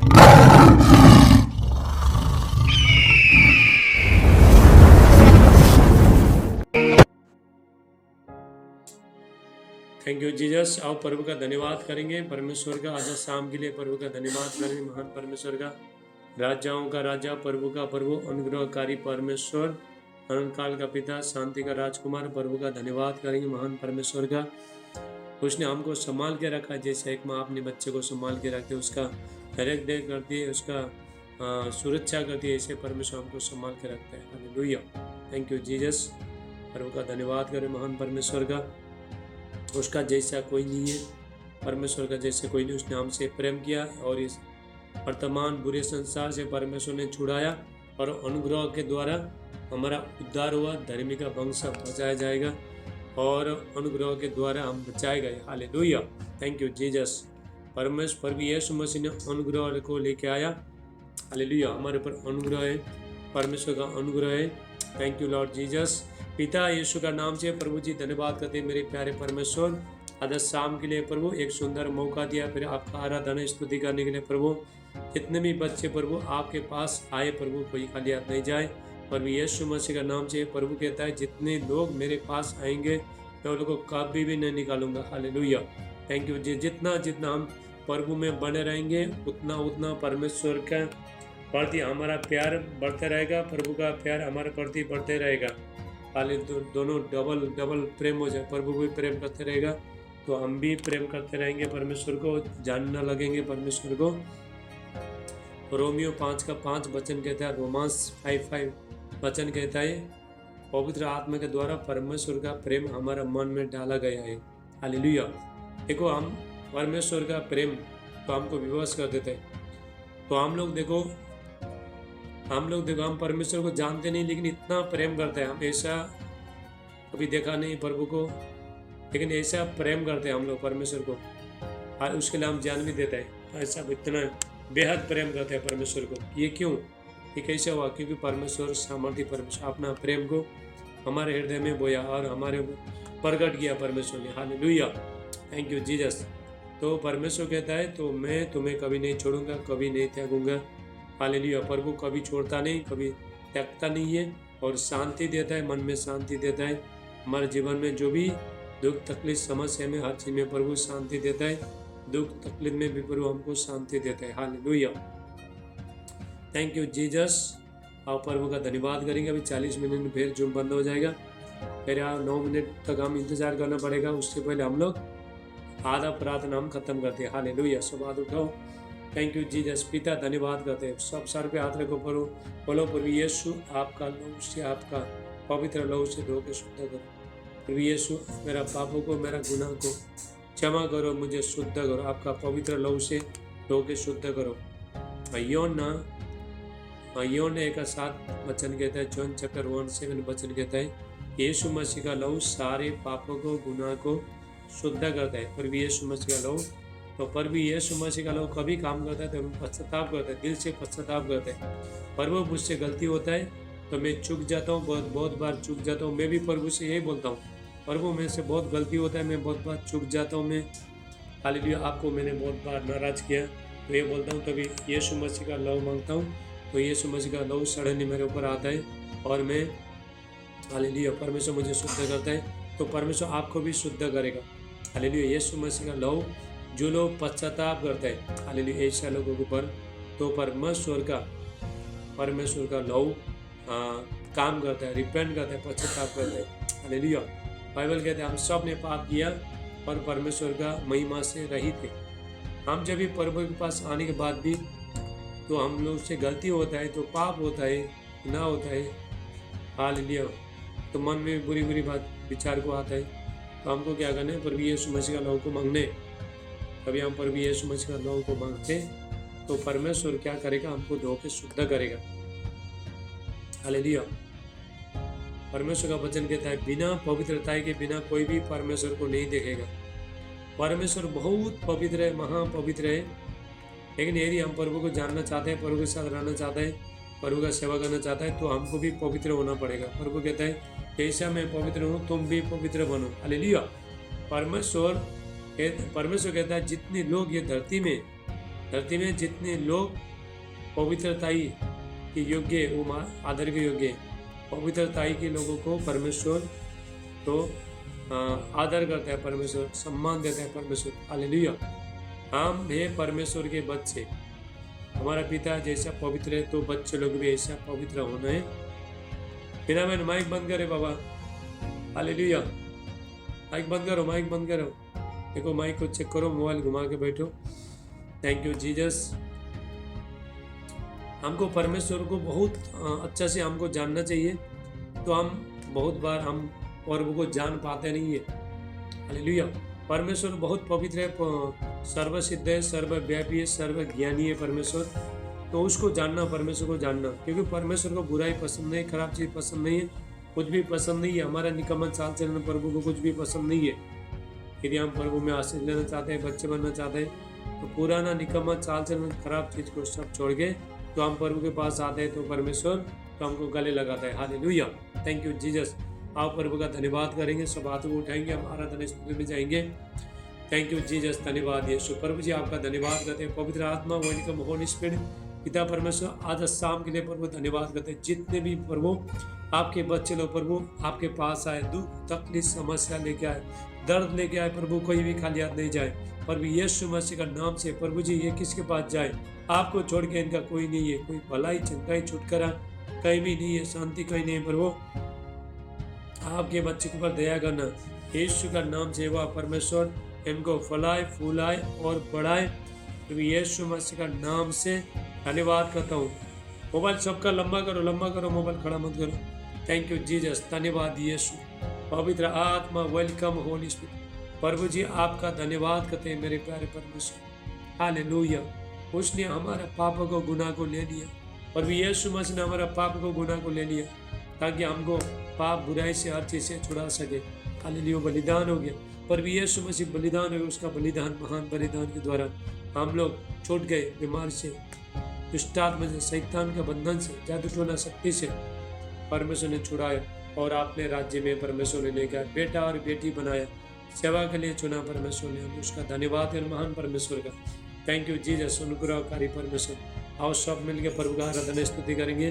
Thank you Jesus. आओ प्रभु का धन्यवाद करेंगे परमेश्वर का। आज शाम के लिए प्रभु का धन्यवाद करेंगे, महान परमेश्वर का, राजाओं का राजा, प्रभु का प्रभु, अनुग्रहकारी परमेश्वर, अनंत काल का पिता, शांति का राजकुमार, प्रभु का धन्यवाद करेंगे, महान परमेश्वर का। उसने हमको संभाल के रखा है, जैसे एक माँ अपने बच्चे को संभाल के रखती है, उसका डायरेक्ट देख करती है, उसका सुरक्षा करती है, ऐसे परमेश्वर हमको संभाल के रखता है। Hallelujah, thank you Jesus. प्रभु का धन्यवाद करें, महान परमेश्वर का। उसका जैसा कोई नहीं है, परमेश्वर का जैसे कोई नहीं। उसने हमसे प्रेम किया और इस वर्तमान बुरे संसार से परमेश्वर ने छुड़ाया और अनुग्रह के द्वारा हमारा उद्धार हुआ। धर्मी का वंश बचाया जाएगा और अनुग्रह के द्वारा हम बचाए गए। Hallelujah, thank you Jesus. परमेश्वर भी यीशु मसीह ने अनुग्रह को लेके आया। हालेलुया, हमारे ऊपर अनुग्रह है, परमेश्वर का अनुग्रह है। Thank you Lord Jesus. पिता यीशु का नाम से प्रभु जी धन्यवाद करते हैं मेरे प्यारे परमेश्वर। आज शाम के लिए प्रभु एक सुंदर मौका दिया फिर आपका आराधना स्तुति करने के लिए प्रभु। जितने भी बच्चे प्रभु आपके पास आए प्रभु, कोई खाली हाथ नहीं जाए। प्रभु यीशु मसीह का नाम से प्रभु कहता है जितने लोग मेरे पास आएंगे मैं उन लोगों को कभी भी नहीं निकालूंगा। हालेलुया, थैंक यू जी। जितना जितना हम प्रभु में बने रहेंगे उतना उतना परमेश्वर का प्रति हमारा प्यार बढ़ते रहेगा, प्रभु का प्यार हमारे प्रति बढ़ते रहेगा। खाली दोनों डबल डबल प्रेम हो जाए, प्रभु भी प्रेम करते रहेगा तो हम भी प्रेम करते रहेंगे, परमेश्वर को जानना लगेंगे परमेश्वर को। रोमियो 5:5 वचन कहता है, रोमांस 5:5 वचन कहता है, पवित्र आत्मा के द्वारा परमेश्वर का प्रेम हमारा मन में डाला गया है। हालेलुया, देखो हम परमेश्वर का प्रेम तो हमको विवश कर देते हैं। तो हम लोग देखो हम परमेश्वर को जानते नहीं लेकिन इतना प्रेम करते हैं। हम ऐसा कभी देखा नहीं प्रभु को, लेकिन ऐसा प्रेम करते हैं हम लोग परमेश्वर को और उसके लिए हम जान भी देते हैं। ऐसा इतना बेहद प्रेम करते हैं परमेश्वर को। ये क्यों, ये कैसे हुआ? क्योंकि परमेश्वर सामर्थ्य परमेश्वर अपना प्रेम को हमारे हृदय में बोया और हमारे प्रकट किया परमेश्वर ने। Hallelujah, thank you Jesus. तो परमेश्वर कहता है तो मैं तुम्हें कभी नहीं छोड़ूंगा, कभी नहीं त्यागूंगा। हालेलुया, प्रभु कभी छोड़ता नहीं, कभी त्यागता नहीं है और शांति देता है, मन में शांति देता है। हमारे जीवन में जो भी दुख तकलीफ समस्या में हर चीज में प्रभु शांति देता है। दुख तकलीफ में भी प्रभु हमको शांति देता है। Hallelujah, thank you Jesus. आप प्रभु का धन्यवाद करेंगे। अभी 40 मिनट में फिर जूम बंद हो जाएगा, फिर 9 मिनट तक हम इंतजार करना पड़ेगा। उससे पहले हम लोग आधा प्रार्थना हम खत्म करते हैं। हालेलुया, सब हाथ उठाओ। Thank you Jesus. पिता धन्यवाद करते हैं, सब सर पे हाथ रखो, प्रभु बोलो प्रभु यीशु आपका लहू से, आपका पवित्र लहू से धो के शुद्ध करो। प्रभु यीशु मेरा पापों को, मेरा गुनाह को क्षमा करो, मुझे शुद्ध करो, आपका पवित्र लहू से धो के शुद्ध करो। योन 1:7 वचन कहता है, जॉन चैप्टर 1:7 वचन कहता है, यीशु मसीह का लहू सारे पापों को गुनाह को शुद्ध करता है। प्रभु यीशु मसीह का लहू, तो प्रभु यीशु मसीह का लहू कभी काम करता है तो हम पश्चाताप करते हैं, दिल से पश्चाताप करते हैं। प्रभु मुझसे गलती होता है तो मैं चूक जाता हूँ, बहुत बार चूक जाता हूँ। मैं भी प्रभु से यही बोलता हूँ, प्रभु मेरे से बहुत गलती होता है, मैं बहुत बार चूक जाता हूँ। मैं हालेलुया, आपको मैंने बहुत बार नाराज किया तो ये बोलता हूँ, तभी यीशु मसीह का लहू मांगता हूँ तो यीशु मसीह का लहू सडनली मेरे ऊपर आता है और मैं हालेलुया, परमेश्वर मुझे शुद्ध करता है तो परमेश्वर आपको भी शुद्ध करेगा। हालेलुया, यीशु मसीह का लहू जो लोग पश्चाताप करते हैं, हालेलुया, ऐसा लोगों के ऊपर तो परमेश्वर का लहू काम करता है, रिपेंट करता है, पश्चाताप करता है। हालेलुया, बाइबल कहते हैं हम सब ने पाप किया और परमेश्वर का महिमा से रहित थे। हम जब भी प्रभु के पास आने के बाद भी तो हम लोग से गलती होता है, तो पाप होता है, गुनाह होता है। हालेलुया, तो मन में बुरी बुरी बात विचार को आता है तो हमको क्या करना है? प्रभु यीशु मसीह का लहू को मांगने। कभी हम प्रभु यीशु मसीह का लहू को मांगते तो परमेश्वर क्या करेगा? हमको धो के शुद्ध करेगा। हालेलुया, परमेश्वर का वचन कहता है बिना पवित्रता के बिना कोई भी परमेश्वर को नहीं देखेगा। परमेश्वर बहुत पवित्र है, महापवित्र है, लेकिन यदि हम प्रभु को जानना चाहते हैं, प्रभु के साथ रहना चाहते हैं, प्रभु का सेवा करना चाहता है तो हमको भी पवित्र होना पड़ेगा। प्रभु कहता है जैसा मैं पवित्र हूँ तुम भी पवित्र बनो। हालेलुया, परमेश्वर कहता है जितने लोग ये धरती में धरती में जितने लोग पवित्रताई के योग्य, वो आदर के योग्य, पवित्रताई के लोगों को परमेश्वर तो आदर करता है, परमेश्वर सम्मान देता है परमेश्वर। हालेलुया। हम है परमेश्वर के बच्चे, हमारा पिता जैसा पवित्र है तो बच्चे लोग भी ऐसा पवित्र होना है। बिना मैंने माइक बंद करे बाबा। हालेलुया। माइक बंद करो, माइक बंद करो। देखो माइक को चेक करो, मोबाइल घुमा के बैठो। Thank you Jesus. हमको परमेश्वर को बहुत अच्छा से हमको जानना चाहिए, तो हम बहुत बार हम प्रभु को जान पाते नहीं है। हालेलुया। परमेश्वर बहुत पवित्र है, सर्वसिद्ध है, सर्वव्यापी है, सर्वज्ञानी है परमेश्वर। तो उसको जानना, परमेश्वर को जानना, क्योंकि परमेश्वर को बुराई पसंद नहीं, खराब चीज़ पसंद नहीं है, कुछ भी पसंद नहीं है। हमारा निकम्मा चाल चलन प्रभु को कुछ भी पसंद नहीं है। यदि हम प्रभु में आशीष लेना चाहते हैं, बच्चे बनना चाहते हैं, तो पुराना निकम्मा चाल चलन, खराब चीज़ को सब छोड़ के तो हम प्रभु के पास आते हैं, तो परमेश्वर तो हमको गले लगाता है। हालेलुया। Thank you Jesus. आप प्रभु का धन्यवाद करेंगे, सब हाथों को उठाएंगे, हम आराधना स्तुति में जाएंगे। Thank you Jesus. धन्यवाद यीशु। प्रभु जी आपका धन्यवाद करते हैं। पवित्र आत्मा, वेलकम होली स्पिरिट, पिता परमेश्वर, आज शाम के लिए प्रभु धन्यवाद करते हैं। जितने भी प्रभु आपके बच्चे लोग प्रभु आपके पास आए, दुख तकलीफ समस्या लेके आए, दर्द लेके आए प्रभु, कोई भी खाली हाथ नहीं जाए। प्रभु यीशु मसीह का नाम से प्रभु जी ये किसके पास जाए? आपको छोड़ के इनका कोई नहीं है। कोई भलाई चिंताई छुटकारा कहीं भी नहीं है, शांति कहीं नहीं है। प्रभु आपके बच्चे के ऊपर दया करना, यीशु का नाम से वह परमेश्वर इनको फलाए फूलाए और बढ़ाए। प्रभु यीशु मसीह का नाम से धन्यवाद करता हूँ। मोबाइल सबका लंबा करो, लंबा करो, मोबाइल खड़ा मत करो। Thank you Jesus. धन्यवाद यीशु। पवित्र आत्मा, वेलकम होली स्पिरिट। प्रभु जी आपका धन्यवाद करते हैं मेरे प्यारे परमेश्वर। हालेलुया। उसने हमारा पाप को, गुनाह को ले लिया। प्रभु यीशु मसीह ने हमारा पाप को, गुनाह को ले लिया, ताकि हमको पाप बुराई से, हर चीज से छुड़ा सके। हालेलुया। बलिदान हो गया। प्रभु यीशु मसीह बलिदान हो गया। उसका बलिदान, महान बलिदान के द्वारा हम लोग छूट गए बीमार से, दुष्टात्मा से, शैतान के बंधन से, जादू टोना शक्ति से परमेश्वर ने छुड़ाया और आपने राज्य में परमेश्वर ने लेकर बेटा और बेटी बनाया, सेवा के लिए चुना परमेश्वर ने। उसका धन्यवाद है महान परमेश्वर का। Thank you Jesus. अनुग्रहकारी परमेश्वर। आओ सब मिलकर प्रभु का आराधना स्तुति करेंगे।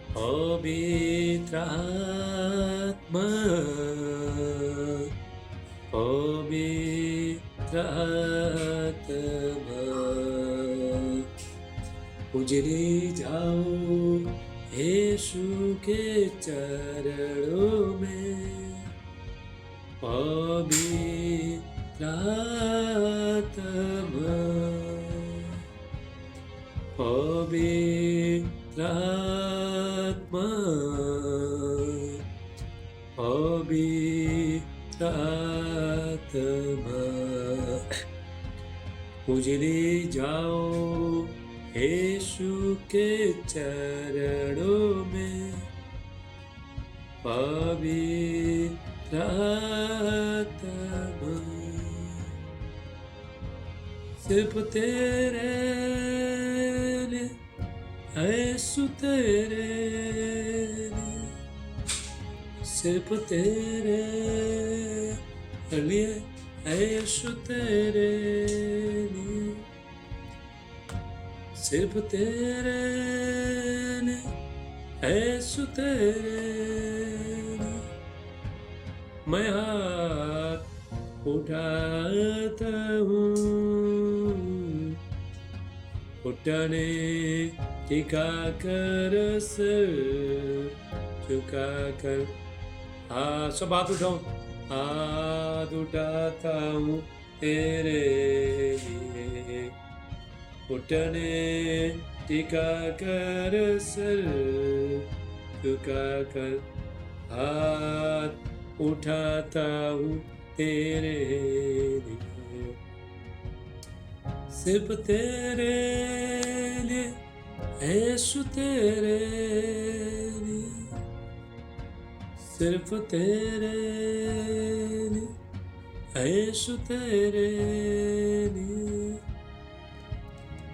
पवित्र आत्मा, पवित्र आत्मा, उजड़ी जाओ यीशु के चरणों में। पवित्र आत्मा, पवित्र आत्मा, पवित्र आत्मा, उजड़ी जाओ यीशु के चरणों में। पवित्र आत्मा, सिर्फ तेरे लिए, यीशु तेरे लिए, सिर्फ तेरे लिए, यीशु तेरे लिए, सिर्फ तेरे लिए, यीशु तेरे लिए। मैं हाथ उठाता हूँ, घुटने टिका कर, सर झुका कर। सब हाथ उठाओ। हाथ उठाता हूँ तेरे लिए, घुटने टिका कर, सर झुका कर। हाथ उठाता हूँ तेरे लिए, सिर्फ तेरे लिए, यीशु तेरे लिए, सिर्फ तेरे लिए, यीशु तेरे लिए,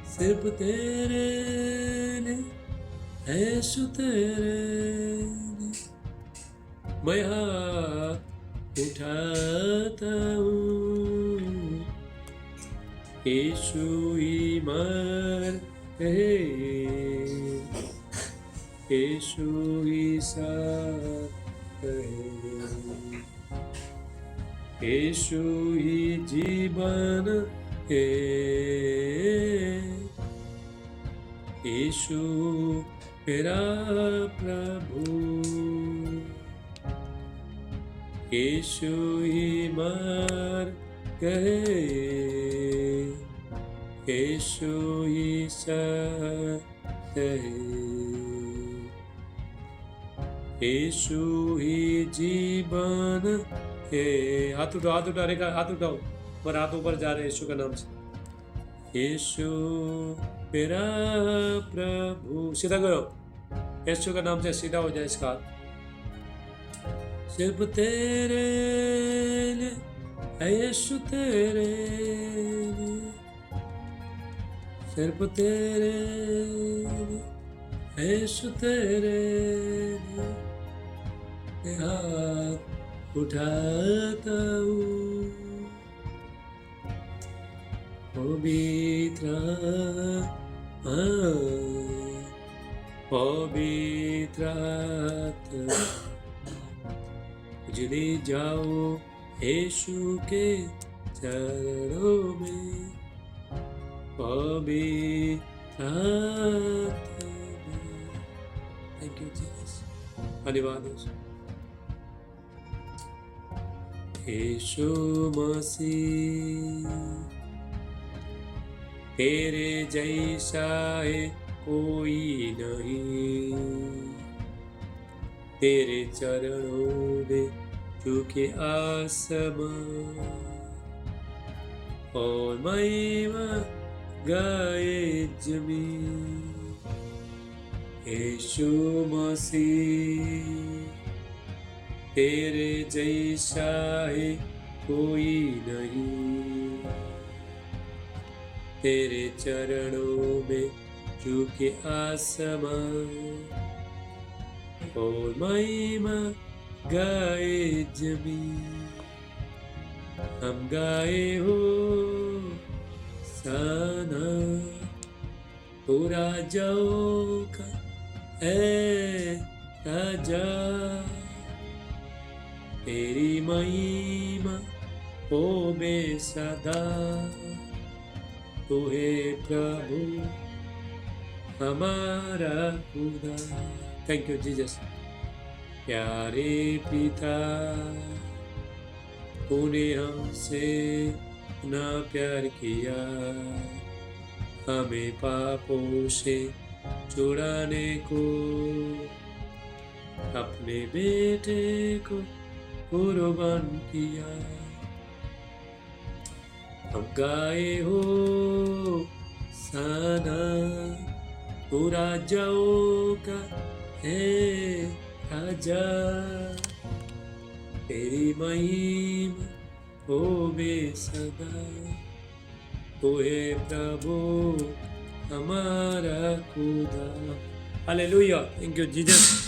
सिर्फ तेरे लिए, यीशु तेरे लिए। मैं हाथ उठाता हूँ, यीशु ही मर गए, यीशु ही सत है, यीशु ही जीवन है, यीशु मेरा प्रभु, यीशु ही मर गए, यीशु ही सत्य है, यीशु ही जीवन है। हाथ उठाओ, हाथ उठा रेखा, हाथ उठाओ, पर हाथ ऊपर जा रहे यीशु का नाम से। यीशु मेरा प्रभु, सीधा करो, यीशु का नाम से सीधा हो जाए इसका हाथ। सिर्फ तेरे लिए यीशु, तेरे लिए, सिर्फ तेरे लिए यीशु, तेरे लिए मैं हाथ उठाता हूँ। पवित्र पवित्र उजली जाओ यीशु के चरणों में, पवित्र। थैंक यू जीसस, धन्यवाद यीशु मसीह, तेरे जैसा है कोई नहीं, तेरे चरणों में झुके आसमां और महिमा गाए जमीन। यीशु मसीह, तेरे जैसा है कोई नहीं, तेरे चरणों में झुके आसमां और महिमा गाए जमीन। हम गाए हो साना, तो राजाओं का है राजा, तेरी महिमा हो बेसदा, तू है प्रभु हमारा खुदा। Thank you Jesus. प्यारे पिता, तूने हमसे ना प्यार किया, हमें पापों से छुड़ाने को अपने बेटे को कुर्बान किया। हम गाए हो साना, तू राजाओं का है राजा, तेरी महिमा हो बेसदा, तू है प्रभु हमारा खुदा। Hallelujah, thank you Jesus.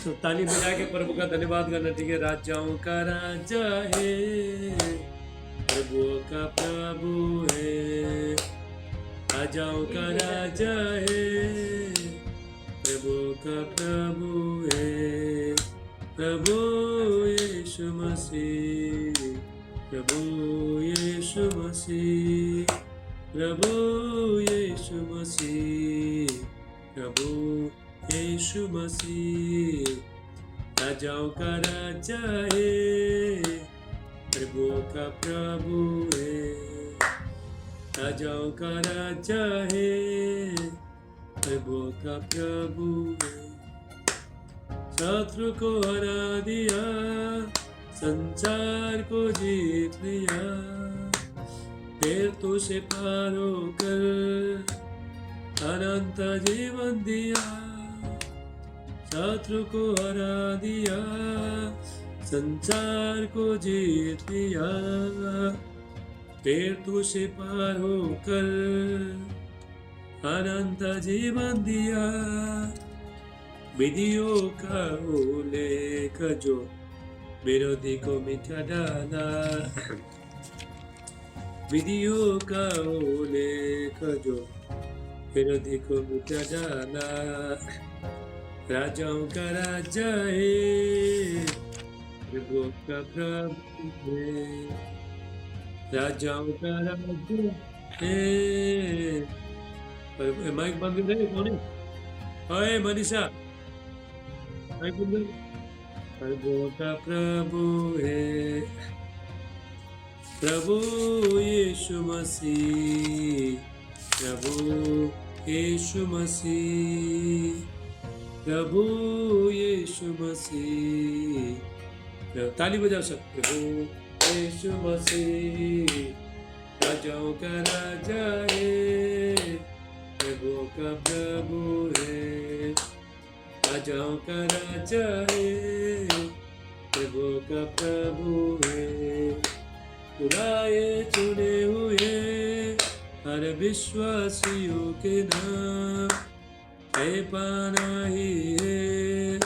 तो ताली बजा के प्रभु का धन्यवाद करना, ठीक है। राजाओं का राजा है, प्रभु का प्रभु है, राजाओं का राजा है, प्रभु का प्रभु है, प्रभु यीशु मसीह, प्रभु यीशु मसीह, प्रभु यीशु मसीह, प्रभु यीशु मसीह, राजाओं का राजा है, प्रभु का प्रभु है, राजाओं का राजा है, प्रभु का प्रभु है। शत्रु को हरा दिया, संसार को जीत लिया, फिर तो से पार होकर अनंत जीवन दिया। शत्रु को हरा दिया, संसार को जीत लिया, फिर तू से पार होकर अनंत जीवन दिया। विधियों का उल्लेख जो विरोधी को मिटा डाला, विधियों का उल्लेख जो फिर देखो क्या जाना, राजाओं का राजा है, प्रभु का प्रभु है, राजाओं का राजा है। माइक बंद कर दे, कौन है? ओए मनीषा, माइक बंद कर। प्रभु का प्रभु है, प्रभु यीशु मसीह, प्रभु यीशु मसीह, प्रभु यीशु मसीह। ताली बजाओ सब। प्रभु यीशु मसीह राजाओं का राजा है, प्रभु का प्रभु है, राजाओं का राजा है, प्रभु का प्रभु है। बुलाए चुने हुए हर विश्वासियों के नाम, है पाना ही है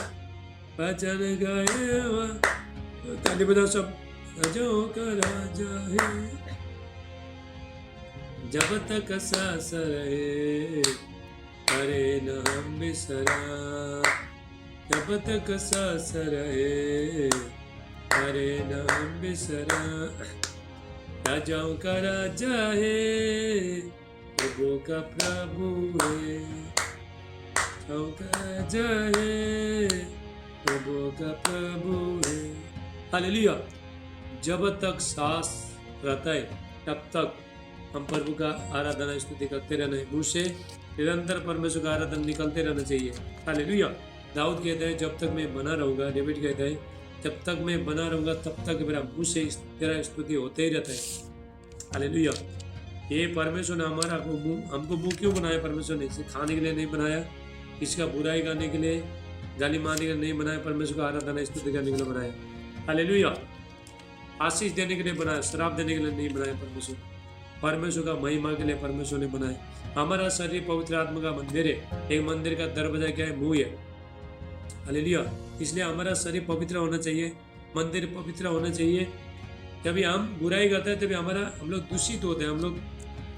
वचन गए। ताली बजाओ सब। राजाओं का राजा है, जब तक सांस रहे अरे न हम बिसरा, जब तक सांस रहे अरे न हम बिसरा। राजाओं का राजा है, प्रभु का प्रभु है, राजाओं का राजा है, प्रभु का प्रभु है। हालेलुया। जब तक सांस रहता है तब तक हम प्रभु का आराधना स्तुति करते रहना है। मुँह से निरंतर परमेश्वर का आराधना निकलते रहना चाहिए। हालेलुया। दाऊद कहता है जब तक मैं बना रहूंगा, डेविड कहता है जब तक मैं बना रहूंगा तब तक मेरा मुँह से तेरा स्तुति होते ही रहता है। हालेलुया। ये परमेश्वर ने हमारा हमको मुँह क्यों बनाया? परमेश्वर ने इसे खाने के लिए नहीं बनाया, किसी का बुराई करने के लिए, गाली मारने के लिए नहीं बनाया, परमेश्वर का आराधना स्तुति करने के लिए बनाया। हालेलुया। आशीष देने के लिए बनाया, श्राप देने के लिए नहीं बनाया। परमेश्वर का महिमा के लिए परमेश्वर ने बनाया। हमारा शरीर पवित्र आत्मा का मंदिर है। एक मंदिर का दरवाजा क्या है? मुंह है। हालेलुया। इसलिए हमारा शरीर पवित्र होना चाहिए, मंदिर पवित्र होना चाहिए। जब हम बुराई करते हैं तभी हम लोग दूषित होते हैं,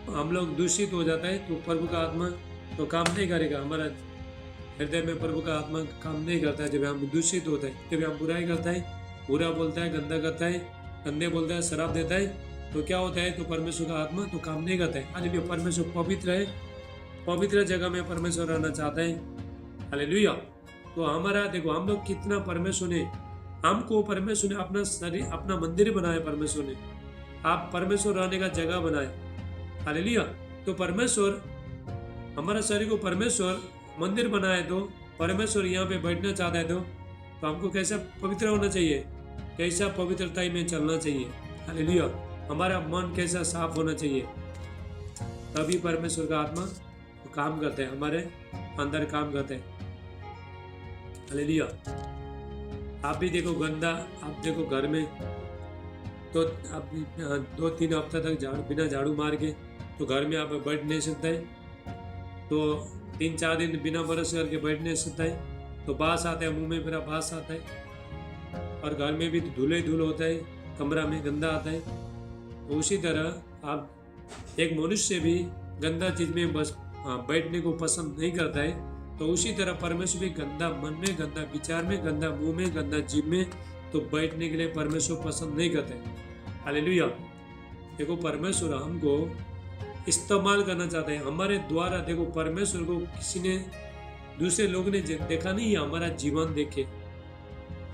हम लोग दूषित हो जाता है तो प्रभु का आत्मा तो काम नहीं करेगा। हमारा हृदय में प्रभु का आत्मा काम नहीं करता है। जब हम दूषित होते हैं तभी हम बुराई करता है, बुरा बोलता है, गंदा करता है, गंदे बोलता है, शराब देता है, तो क्या होता है? तो परमेश्वर का आत्मा तो काम नहीं करता है। हालेलुया। परमेश्वर पवित्र है, पवित्र जगह में परमेश्वर रहना चाहता है। हालेलुया। तो हमारा देखो हम लोग कितना परमेश्वर ने हमको, परमेश्वर ने अपना शरीर, अपना मंदिर बनाया। परमेश्वर ने आप परमेश्वर रहने का जगह बनाए। हालेलुया। तो परमेश्वर हमारा शरीर को परमेश्वर मंदिर बनाए, तो परमेश्वर यहाँ पे बैठना चाहता है, तो हमको कैसा पवित्र होना चाहिए, कैसा पवित्रता में चलना चाहिए। हालेलुया। हमारा मन कैसा साफ होना चाहिए, तभी परमेश्वर का आत्मा काम करते हैं, हमारे अंदर काम करते हैं। हालेलुया। आप भी देखो गंदा, आप देखो घर में तो आप 2-3 हफ्ता तक बिना झाड़ू मार के तो घर में आप बैठ नहीं सकते, तो 3-4 दिन बिना ब्रश करके बैठ नहीं सकता है, तो बास आता है, मुंह में मेरा बास आता है, और घर में भी धूल धूल होता है, कमरा में गंदा आता है। तो उसी तरह आप एक मनुष्य भी गंदा चीज में बस बैठने को पसंद नहीं करता है, तो उसी तरह परमेश्वर भी गंदा मन में, गंदा विचार में, गंदा मुंह में, गंदा जीभ में तो बैठने के लिए परमेश्वर पसंद नहीं करते। हालेलुया। देखो परमेश्वर हमको इस्तेमाल करना चाहते हैं हमारे द्वारा। देखो परमेश्वर को किसी ने, दूसरे लोग ने देखा नहीं है, हमारा जीवन देखे।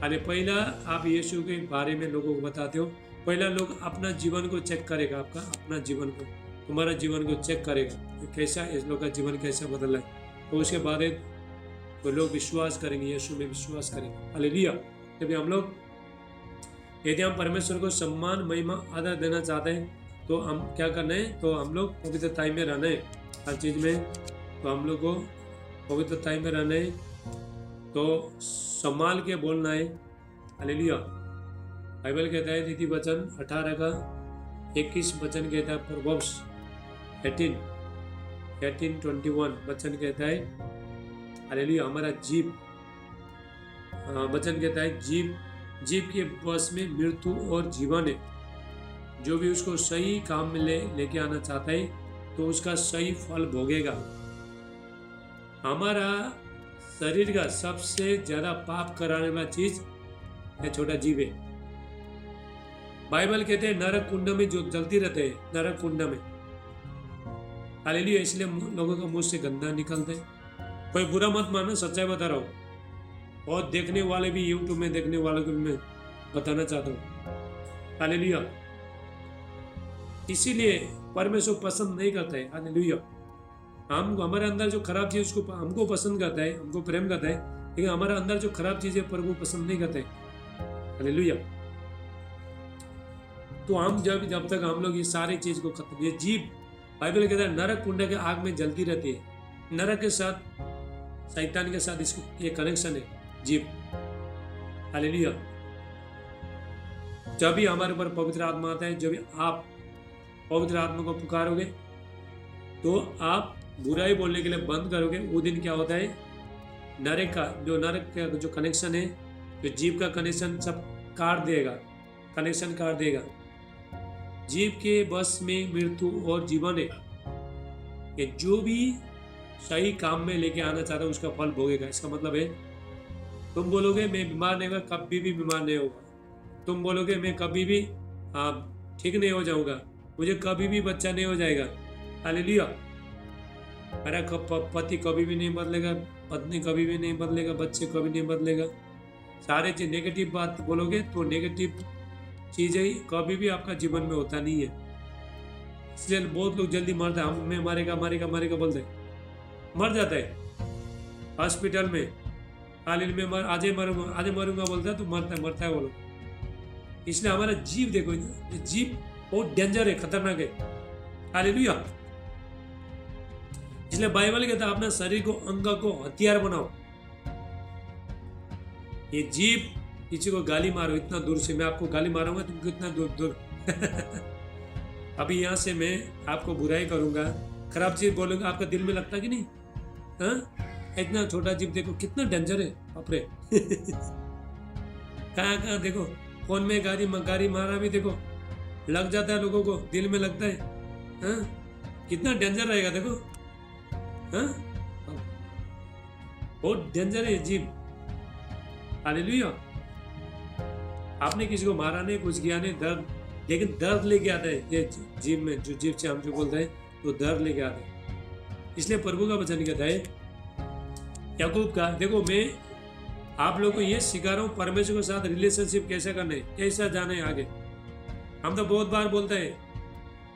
अरे पहला आप यीशु के बारे में लोगों को बताते हो, पहला लोग अपना जीवन को चेक करेगा, आपका अपना जीवन को, तुम्हारा जीवन को चेक करेगा तो कैसा इस लोग का जीवन कैसा बदला है, तो उसके बाद वो लोग विश्वास करेंगे, यीशु में विश्वास करेंगे। हालेलुया। जब हम लोग, यदि हम परमेश्वर को सम्मान, महिमा, आदर देना चाहते हैं तो हम क्या करना है? तो हम लोग पवित्रताई में रहना है हर चीज में, तो हम लोग को पवित्रताई में रहना है, तो संभाल के बोलना है। हालेलुया। बाइबल कहता है नीति वचन 18 का 21 वचन कहता है, प्रोवर्ब्स 18:21 वचन कहता है, हालेलुया, हमारा जीव, वचन कहता है जीव के वश में मृत्यु और जीवन है, जो भी उसको सही काम में लेके आना चाहता है तो उसका सही फल भोगेगा। हमारा शरीर का सबसे ज्यादा पाप कराने वाला चीज है छोटा जीव है। बाइबल कहते हैं नरक कुंड में जो जलती रहते हैं, नरक कुंड में। हालेलुया। इसलिए लोगों का मुंह से गंदा निकलते हैं। कोई बुरा मत मानो, सच्चाई बता रहा हूँ। और देखने वाले भी, यूट्यूब में देखने वालों को भी मैं बताना चाहता हूँ। हालेलुया। इसीलिए परमेश्वर पसंद नहीं करता है। हालेलुया। हम हमारे अंदर जो खराब चीज उसको हमको पसंद करता है, हमको प्रेम करता है, लेकिन हमारे अंदर जो खराब चीज है प्रभु पसंद नहीं करते। हालेलुया। तो हम जब तक हम लोग ये सारी चीज को खत्म, ये जीव बाइबल कहता है नरक कुंड के आग में जलती रहती है। नरक के साथ, शैतान के साथ इसको ये कनेक्शन है, जीव। हालेलुया। जब भी हमारे ऊपर पवित्र आत्मा आता है, जब भी आप पवित्र आत्मा को पुकारोगे तो आप बुराई बोलने के लिए बंद करोगे, वो दिन क्या होता है, नरक का जो कनेक्शन है, जो जीव का कनेक्शन सब काट देगा, कनेक्शन काट देगा। जीव के बस में मृत्यु और जीवन है। ये जो भी सही काम में लेके आना चाहता है उसका फल भोगेगा। इसका मतलब है तुम बोलोगे मैं बीमार नहीं होगा, कभी भी बीमार नहीं होगा। तुम बोलोगे मैं कभी भी ठीक नहीं हो जाऊंगा, मुझे कभी भी बच्चा नहीं हो जाएगा। हालेलुया। मेरा पति कभी भी नहीं बदलेगा, पत्नी कभी भी नहीं बदलेगा, बच्चे कभी नहीं बदलेगा। सारे चीज नेगेटिव बात बोलोगे तो नेगेटिव चीजें कभी भी आपका जीवन में होता नहीं है। इसलिए बहुत लोग जल्दी मरते हैं। हम मैं मारेगा मारेगा मारेगा बोलते मर जाता है हॉस्पिटल में। हालेलुया। में आज मरूंगा बोलता है तो मरता है वो लोग। इसलिए हमारा जीव देखो, जीव बहुत डेंजर है, खतरनाक है। हालेलुया। इसलिए बाइबल कहता है अपना शरीर को, अंग को हथियार बनाओ। ये जीव किसी को गाली मारो इतना दूर से, मैं आपको गाली मारूंगा तुमको इतना दूर अभी यहाँ से मैं आपको बुराई करूंगा, खराब चीज बोलूंगा, आपका दिल में लगता कि नहीं? हाँ, इतना छोटा जीव देखो कितना डेंजर है। बाप रे। कहाँ देखो, फोन में गाड़ी मारा भी देखो लग जाता है, लोगों को दिल में लगता है। हाँ, कितना डेंजर रहेगा देखो। हाँ, बहुत डेंजर है जीव। हालेलुया। आपने किसी को मारा नहीं, कुछ किया नहीं, दर्द, लेकिन दर्द लेके आता है ये जीव में, जो जीव से हम जो बोलते हैं तो दर्द लेके आते हैं। इसलिए प्रभु का वचन कहता है याकूब का, देखो मैं आप लोग को ये सिखा रहा हूँ परमेश्वर के साथ रिलेशनशिप कैसे करना है, कैसा जाना है आगे। हम तो बहुत बार बोलते हैं,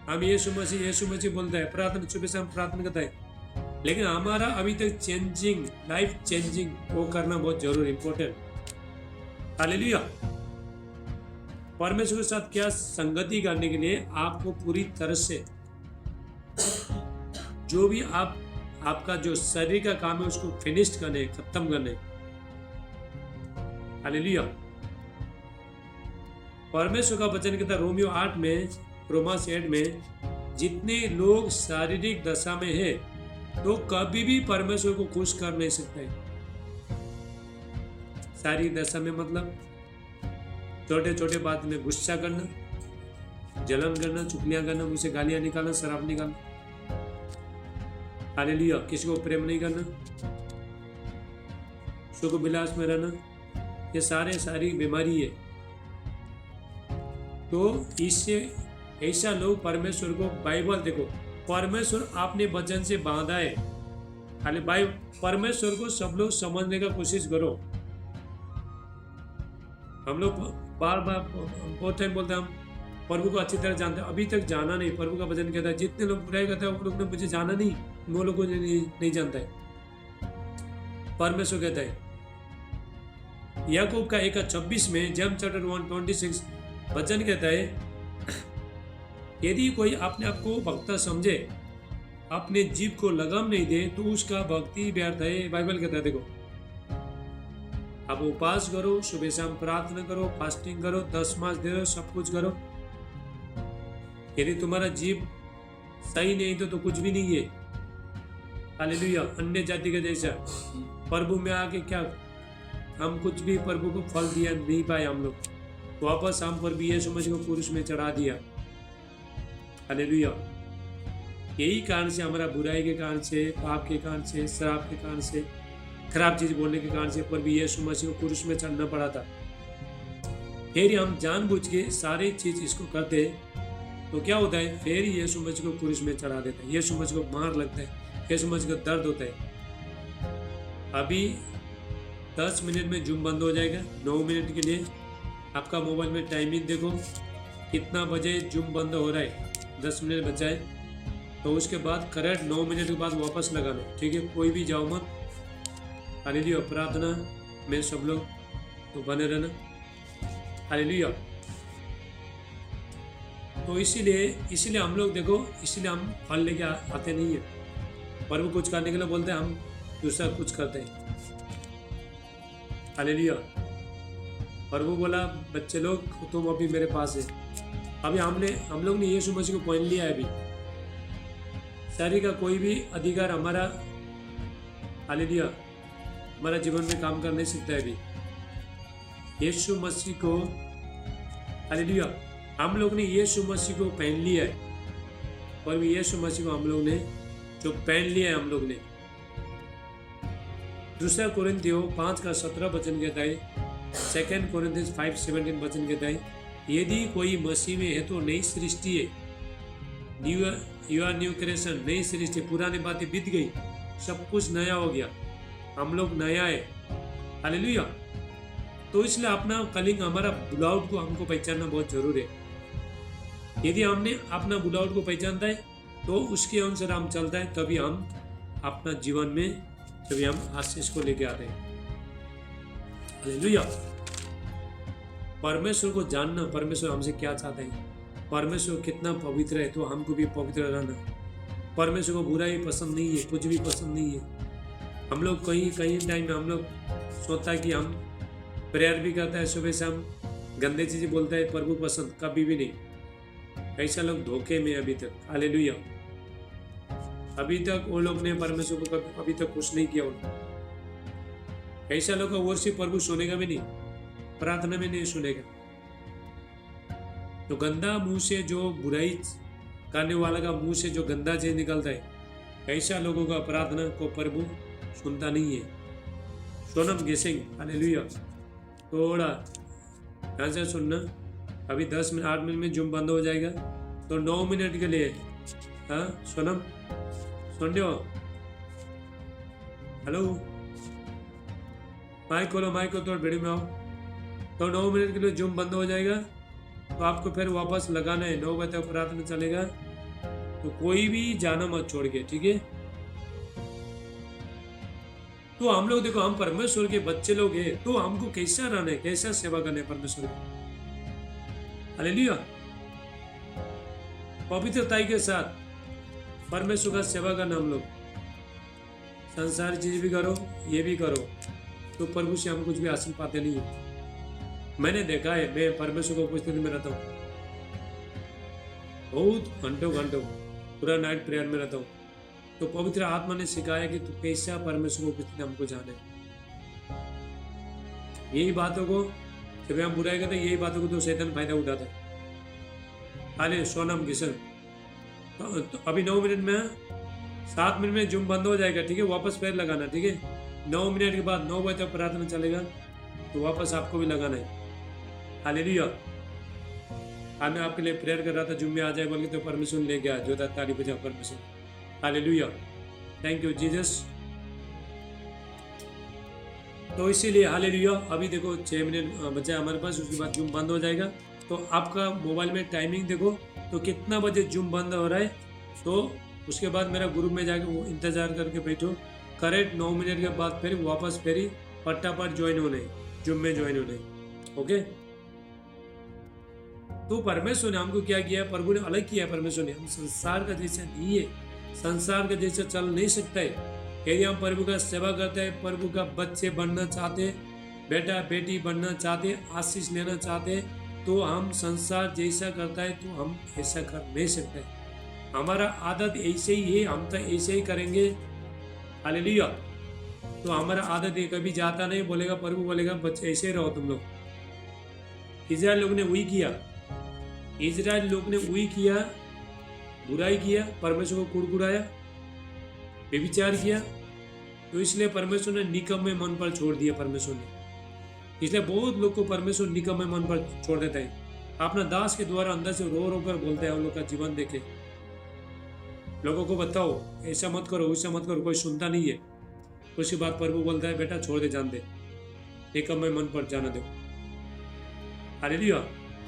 हम यीशु मसीह बोलते हैं, प्रार्थना सुबह से हम प्रार्थना करते हैं, लेकिन हमारा अभी तक चेंजिंग, लाइफ चेंजिंग वो करना बहुत जरूरी, इंपॉर्टेंट। हालेलुया। परमेश्वर के साथ क्या संगति करने के लिए आपको पूरी तरह से जो भी आपका जो शरीर का काम है उसको फिनिश करने, खत्म करने। हालेलुया। परमेश्वर का वचन कहता है रोमियो 8 में, रोमास 8 में, जितने लोग शारीरिक दशा में है तो कभी भी परमेश्वर को खुश कर नहीं सकते। शारीरिक दशा में मतलब छोटे छोटे बात में गुस्सा करना, जलन करना, चुगलियां करना, मुझसे गालियां निकालना, शराब निकालना। हालेलुया। किसी को प्रेम नहीं करना, सुख विलास में रहना, ये सारी बीमारी है। तो इससे ऐसा लोग परमेश्वर को, बाइबल देखो, परमेश्वर आपने वचन से बांधा है। खाली परमेश्वर को सब लोग समझने का कोशिश करो। हम लोग बार बहुत टाइम बोलते हैं हम प्रभु को अच्छी तरह जानते हैं, अभी तक जाना नहीं। प्रभु का वचन कहता है जितने लोग बुराई करते हैं वो लोग ने मुझे जाना नहीं, वो लोग को नहीं जानता है। परमेश्वर कहता है याकूब का 1:26 में, जेम्स चैप्टर 1:26 वचन कहता है यदि कोई अपने आप को भक्ता समझे, अपने जीव को लगाम नहीं दे तो उसका भक्ति व्यर्थ है। बाइबल कहता है देखो, आप उपवास करो, सुबह शाम प्रार्थना करो, फास्टिंग करो, 10 मास दे दो, सब कुछ करो, यदि तुम्हारा जीव सही नहीं तो कुछ भी नहीं है। हालेलुया। अन्य जाति का जैसा प्रभु में आके क्या हम कुछ भी प्रभु को फल दिया नहीं पाए हम लोग, वापस हम पर भी यीशु मसीह को क्रूस में चढ़ा दिया। हालेलुया। यही कारण से हमारा बुराई के कारण से, पाप के कारण से, शराब के कारण से, खराब चीज बोलने के कारण से प्रभु यीशु मसीह को क्रूस में चढ़ना पड़ा था। फिर हम जानबूझ के सारी चीज इसको करते तो क्या होता है, फिर यीशु मसीह को क्रूस में चढ़ा देता है, यीशु मसीह को मार लगता है, यीशु मसीह को दर्द होता है। अभी 10 मिनट में जूम बंद हो जाएगा, 9 मिनट के लिए। आपका मोबाइल में टाइमिंग देखो कितना बजे जूम बंद हो रहा है, 10 मिनट बचा है। तो उसके बाद करेक्ट 9 मिनट के बाद वापस लगाना, ठीक है। कोई भी जाओ मत। हालेलुया। प्रार्थना में सब लोग तो बने रहना। हालेलुया। तो इसीलिए हम लोग देखो, इसीलिए हम फल लेके आते नहीं है। प्रभु कुछ करने के लिए बोलते हैं, हम दूसरा कुछ करते हैं। हालेलुया। प्रभु बोला बच्चे लोग तुम अभी मेरे पास है। अभी हम लोग ने यीशु मसीह को पहन लिया है। अभी शरीर का कोई भी अधिकार हमारा, हालेलुया, हमारा जीवन में काम कर नहीं सकता है। अभी यीशु मसीह को, हालेलुया, हम लोग ने यीशु मसीह को पहन लिया है। और भी यीशु मसीह को हम लोग ने जो पहन लिया है, हम लोग ने 2 कोरिन्थियों 5:17 वचन कहता है, 2 कोरिन्थियों 5:17 वचन कहता है, यदि कोई मसीह में है तो नई सृष्टि है, यू आर न्यू क्रिएशन, नई सृष्टि, पुरानी बातें बीत गई, सब कुछ नया हो गया, हम लोग नया है। हालेलुया। तो इसलिए अपना कलिंग, हमारा बुलाउट को हमको पहचानना बहुत जरूरी है। यदि हमने अपना बुलाउट को पहचानता है तो उसके अनुसार हम चलता है, तभी हम अपना जीवन में, तभी हम आशीष को लेके आते हैं। हालेलुया। परमेश्वर को जानना, परमेश्वर हमसे क्या चाहते हैं, परमेश्वर कितना पवित्र है, तो हमको भी पवित्र रहना। परमेश्वर को बुराई पसंद नहीं है, कुछ भी पसंद नहीं है। हम लोग कहीं टाइम में हम लोग सोचता है कि हम प्रेयर भी करता है, सुबह शाम गंदे चीजें बोलता है, प्रभु पसंद कभी भी नहीं। ऐसा लोग धोखे में अभी तक। हालेलुया। अभी तक वो लोग ने परमेश्वर को अभी तक खुश नहीं किया। ऐसा लोग का वर्षिप प्रभु सुनेगा भी नहीं, प्रार्थना में नहीं सुनेगा। तो गंदा मुंह से जो बुराई करने वाला का मुंह से जो गंदा चीज निकलता है, ऐसा लोगों का प्रार्थना को प्रभु सुनता नहीं है। सोनम गेसिंग, हालेलुया। थोड़ा ध्यान से सुनना। अभी 10 मिनट 8 मिनट में जूम बंद हो जाएगा, तो 9 मिनट के लिए, हाँ सोनम सुन रहे हो? हेलो, माइक खोलो, तो वीडियो में आओ। तो 9 मिनट के लिए जूम बंद हो जाएगा, तो आपको फिर वापस लगाना है। 9 बजे तक प्रार्थना चलेगा, तो कोई भी जाना मत छोड़ के, ठीक है। तो हम लोग देखो, हम परमेश्वर के बच्चे लोग हैं, तो हमको कैसा रहना है, कैसा सेवा करना है परमेश्वर की। हालेलुया। पवित्रता के साथ परमेश्वर का सेवा करना। हम लोग संसार चीज भी करो, ये भी करो, तो प्रभु से हम कुछ भी हासिल पाते नहीं है। मैंने देखा है, मैं परमेश्वर को उपस्थिति में रहता हूँ, बहुत घंटों पूरा नाइट प्रेयर में रहता हूँ। तो पवित्र आत्मा ने सिखाया कि तू कैसा परमेश्वर को उपस्थिति हमको जाने। यही बातों को जब हम बुराई करते, यही बातों को तो शैतान फायदा उठाता है। हाले सोनम किशन, तो अभी 9 मिनट में, 7 मिनट में जूम बंद हो जाएगा, ठीक है। वापस पैर लगाना, ठीक है। 9 मिनट के बाद 9 बजे तक प्रार्थना चलेगा, तो वापस आपको भी लगाना है। हालेलुया। आज मैं आपके लिए प्रेयर कर रहा था, जूम में आ जाए बोल के, तो परमेश्वर ले गया जो था, ताली बजा परमेश्वर। हालेलुया। Thank you Jesus. तो इसीलिए हालेलुया। अभी देखो 6 मिनट बचा हमारे पास, उसके बाद जूम बंद हो जाएगा। तो आपका मोबाइल में टाइमिंग देखो, तो कितना बजे जूम बंद हो रहा है। तो उसके बाद मेरा ग्रुप में जाके वो इंतजार करके बैठो। करेक्ट 9 मिनट के बाद फिर वापस फिर फटाफट ज्वाइन होने, जूम में ज्वाइन होने। ओके। तो परमेश्वर ने हमको क्या किया, प्रभु ने अलग किया। परमेश्वर ने, हम संसार का जैसा नहीं है, संसार का जैसा चल नहीं सकता है। यदि हम प्रभु का सेवा करते हैं, प्रभु का बच्चे बनना चाहते, बेटा बेटी बनना चाहते, आशीष लेना चाहते, तो हम संसार जैसा करता है तो हम ऐसा कर नहीं सकते। हमारा आदत ऐसे ही है, हम तो ऐसे ही करेंगे। हालेलुया। तो हमारा आदत ये कभी जाता नहीं, बोलेगा प्रभु बोलेगा बच्चे ऐसे रहो तुम लोग। इजराइल लोग ने वही किया, इजराइल लोग ने वही किया। बुराई किया, परमेश्वर को कुड़कुड़ाया, व्यभिचार किया, तो इसलिए परमेश्वर ने निकम्मे मन पर छोड़ दिया परमेश्वर ने। इसलिए बहुत लोग को परमेश्वर निकम्मे मन पर छोड़ देता है। अपना दास के द्वारा अंदर से रो रो कर बोलता है, उन लोग का जीवन देखे, लोगों को बताओ ऐसा मत करो, वैसा मत करो, कोई सुनता नहीं है। उसके बाद प्रभु बोलता है, बेटा छोड़ दे, जान दे, निकम्मे मन पर जाना दो। हालेलुया।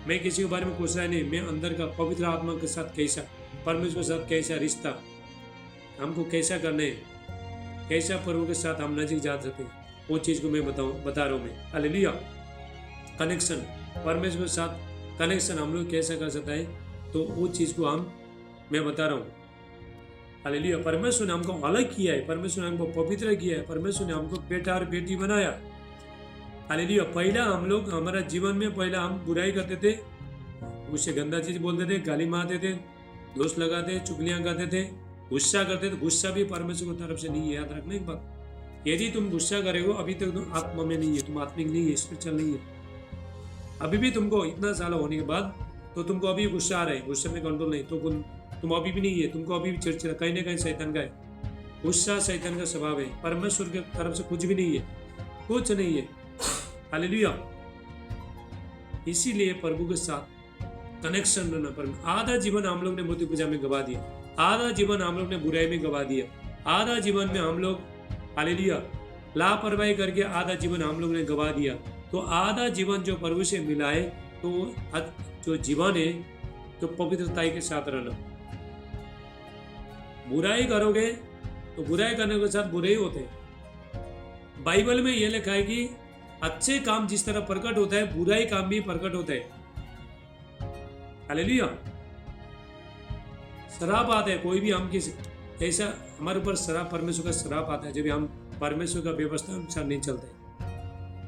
मैं किसी के बारे में पूछ रहा नहीं, मैं अंदर का पवित्र आत्मा के साथ कैसा, परमेश्वर के साथ कैसा रिश्ता हमको कैसा करना है, कैसा प्रभु के साथ हम नजीक जा सकते हैं, वो चीज़ को मैं बता रहा हूँ मैं। हालेलुया। कनेक्शन, परमेश्वर के साथ कनेक्शन हम लोग कैसा कर सकता है, तो वो चीज़ को मैं बता रहा हूँ। हालेलुया। परमेश्वर ने हमको अलग किया है, परमेश्वर ने हमको पवित्र किया है, परमेश्वर ने हमको बेटा और बेटी बनाया। हालेलुया। पहला हम लोग हमारा जीवन में पहला हम बुराई करते थे, उससे गंदा चीज बोलते थे, गाली मारते थे, दोष लगाते, चुगलियां करते थे, गुस्सा करते थे। गुस्सा भी परमेश्वर की तरफ से नहीं है, याद रखना एक बात। यदि तुम गुस्सा करेगो, अभी तक तुम आत्मा में नहीं है, तुम आत्मिक नहीं है, स्पिरिचुअल नहीं है। अभी भी तुमको इतना साल होने के बाद तो तुमको अभी गुस्सा आ रहा है, गुस्से में कंट्रोल नहीं, तो तुम अभी भी नहीं है, तुमको अभी भी चिड़चिड़ा, कहीं ना कहीं शैतान का है। गुस्सा शैतान का स्वभाव है, परमेश्वर की तरफ से कुछ भी नहीं है, कुछ नहीं है। हालेलुया। इसीलिए प्रभु के साथ कनेक्शन रहना। पर आधा जीवन हम लोग ने मूर्ति पूजा में गवा दिया, आधा जीवन हम लोग ने बुराई में गवा दिया, आधा जीवन में हम लोग हालेलुया लापरवाही करके आधा जीवन हम लोग ने गवा दिया। तो आधा जीवन जो प्रभु से मिला है, तो जो जीवन है तो पवित्रता के साथ रहना। बुराई करोगे तो बुराई करने के साथ बुरे ही होते हैं। बाइबल में यह लिखा है कि अच्छे काम जिस तरह प्रकट होता है, बुराई काम भी प्रकट होता है। हालेलुया। श्राप आता है, कोई भी हम किसी ऐसा हमारे ऊपर श्राप, परमेश्वर का श्राप आता है जब हम परमेश्वर का व्यवस्था अनुसार नहीं चलते।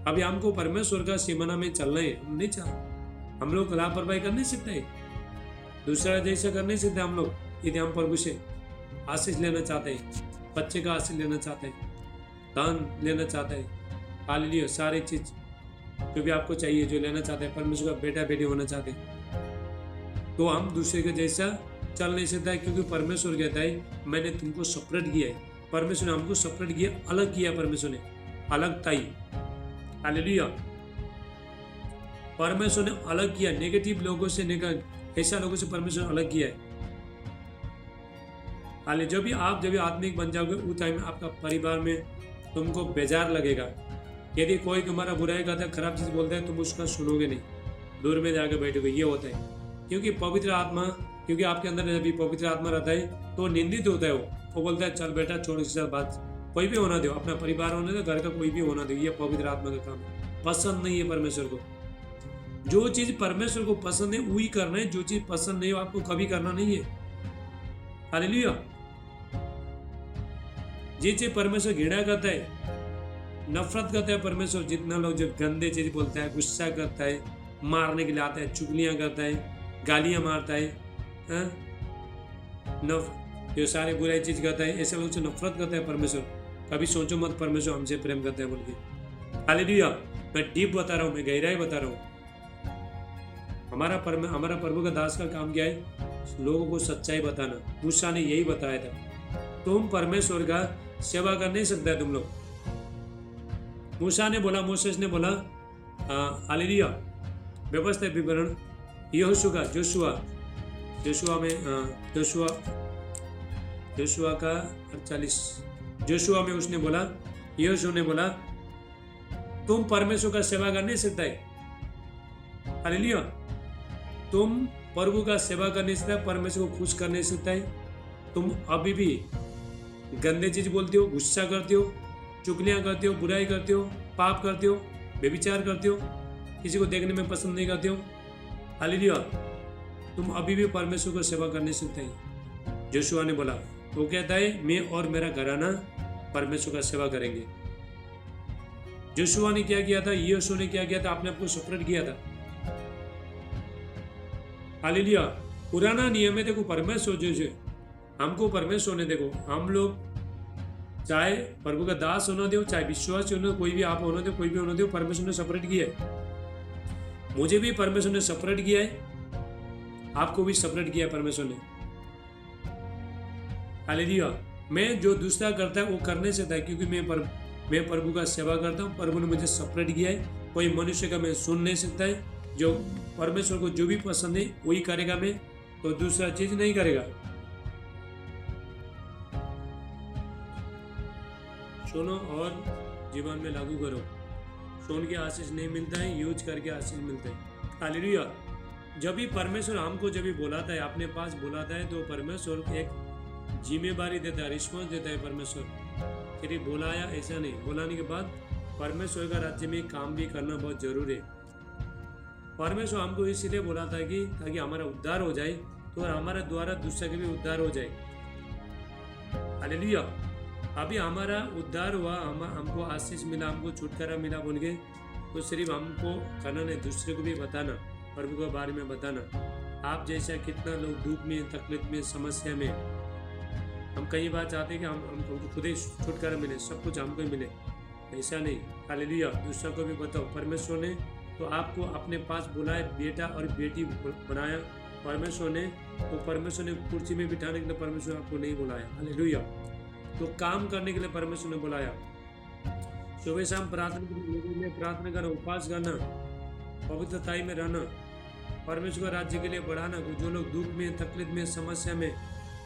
अभी हमको परमेश्वर का सीमाना में चलना है, हम नहीं चाह, हम लोग लापरवाही कर नहीं सकते, दूसरा जैसा कर नहीं सकते हम लोग। यदि हम प्रभु से आशीष लेना चाहते हैं, बच्चे का आशीष लेना चाहते हैं, दान लेना चाहते हैं, हालेलुया, सारी चीज जो भी आपको चाहिए, जो लेना चाहते हैं, परमेश्वर का बेटा बेटी होना चाहते हैं, तो हम दूसरे के जैसा चल नहीं सकता है। क्योंकि परमेश्वर कहता है मैंने तुमको सेपरेट किया है, परमेश्वर ने हमको सेपरेट किया, अलग किया, परमेश्वर ने अलग ताई। हालेलुया। परमेश्वर ने अलग किया, नेगेटिव लोगों से ऐसा लोगों से परमेश्वर ने अलग किया है। हाल जब भी आत्मिक बन जाओगे, उस टाइम में आपका परिवार में तुमको बेजार लगेगा। यदि कोई तुम्हारा बुराई करता है, खराब चीज बोलता है, तुम उसका सुनोगे नहीं, दूर में जाकर बैठोगे। ये होता है क्योंकि पवित्र आत्मा, क्योंकि आपके अंदर जब पवित्र आत्मा रहता है तो निंदित होता है। वो बोलता है चल बेटा छोड़, इसके साथ बात कोई भी होना दो, अपना परिवार होने दो, घर का कोई भी होना दो, ये पवित्र आत्मा का काम है। पसंद नहीं है परमेश्वर को, जो चीज परमेश्वर को पसंद है वही करना है, जो चीज पसंद नहीं हो आपको कभी करना नहीं है। हालेलुया। जे चीज परमेश्वर घृणा करता है, नफरत करता है परमेश्वर, जितना लोग जो गंदे चीज बोलता है, गुस्सा करता है, मारने के लिए आता है, चुगलियां करता है, गालियां मारता है, जो सारे बुराई चीज करता है, ऐसे लोग से नफरत करता है परमेश्वर। कभी सोचो मत परमेश्वर हमसे प्रेम करता है बोल के। हालेलुया। मैं डीप बता रहा हूँ, मैं गहराई बता रहा हूँ। हमारा प्रभु का दास का काम क्या है? लोगों को सच्चाई बताना। मूसा ने यही बताया था, तुम परमेश्वर का सेवा कर नहीं सकता है तुम लोग। मूसा ने बोला, मोसेस ने बोला, हालेलुया, व्यवस्था विवरण यहोशू का जोशुआ का 48 जोशुआ में उसने बोला, यहोशू ने बोला तुम परमेश्वर का सेवा कर नहीं सकता है। हालेलुया। तुम प्रभु का सेवा कर नहीं सकता, परमेश्वर को खुश कर नहीं सकता है। तुम अभी भी गंदे चीज बोलते हो, गुस्सा करते हो, चुगलियां करते हो, बुराई करते हो, पाप करते हो, व्यभिचार करते हो, किसी को देखने में पसंद नहीं करते हो। हालेलुया। तुम अभी भी परमेश्वर को सेवा कर नहीं सकते हैं। जोशुआ ने बोला, वो कहता है मैं और मेरा घराना परमेश्वर का सेवा करेंगे। जोशुआ ने क्या किया था, यहोशू ने क्या किया था, आपने आपको सेपरेट किया था। हालेलुया। पुराना नियम है, देखो परमेश्वर जो हमको परमेश्वर ने, देखो हम लोग चाहे प्रभु का दास होना दो, चाहे विश्वास होना, कोई भी आप होना दो, कोई भी होना दो, परमेश्वर ने सेपरेट किया है। मुझे भी परमेश्वर ने सेपरेट किया है, आपको भी सेपरेट किया है परमेश्वर ने। हालेलुया। मैं जो दूसरा करता है वो करने से था, क्योंकि मैं प्रभु का सेवा करता हूँ। प्रभु ने मुझे सेपरेट किया है। कोई मनुष्य का मैं सुन नहीं सकता है। जो परमेश्वर को जो भी पसंद है वही करेगा, मैं तो दूसरा चीज नहीं करेगा। सुनो और जीवन में लागू करो। सुन के आशीष नहीं मिलता है, यूज करके आशीष मिलता है। हालेलुया। जब भी परमेश्वर हमको जब भी बुलाता है, अपने पास बुलाता है, तो परमेश्वर एक जिम्मेदारी देता है, रिस्पॉन्स देता है। परमेश्वर सिर्फ बुलाया ऐसा नहीं, बुलाने के बाद परमेश्वर का राज्य में काम भी करना बहुत जरूरी है। परमेश्वर हमको इसीलिए बुलाता है कि ताकि हमारा उद्धार हो जाए, तो हमारे द्वारा दूसरे के भी उद्धार हो जाए। हालेलुया। अभी हमारा उद्धार हुआ, हमको आशीष मिला, हमको छुटकारा मिला बोल के, तो सिर्फ हमको करना नहीं, दूसरे को भी बताना, प्रभु के बारे में बताना। आप जैसा कितना लोग दुख में, तकलीफ में, समस्या में, हम कई बार चाहते हैं कि हमको खुद ही छुटकारा मिले, सब कुछ हमको ही मिले। ऐसा नहीं। हालेलुया। दूसरा को भी बताओ। परमेश्वर ने तो आपको अपने पास बुलाया, बेटा और बेटी बनाया परमेश्वर ने, तो परमेश्वर ने कुर्सी में बिठाने के लिए परमेश्वर आपको नहीं बुलाया। हालेलुया। तो काम करने के लिए परमेश्वर ने बुलाया। सुबह शाम प्रार्थना करना, उपवास करना, पवित्रताई में रहना, परमेश्वर राज्य के लिए बढ़ाना। जो लोग दुख में, तकलीफ में, समस्या में,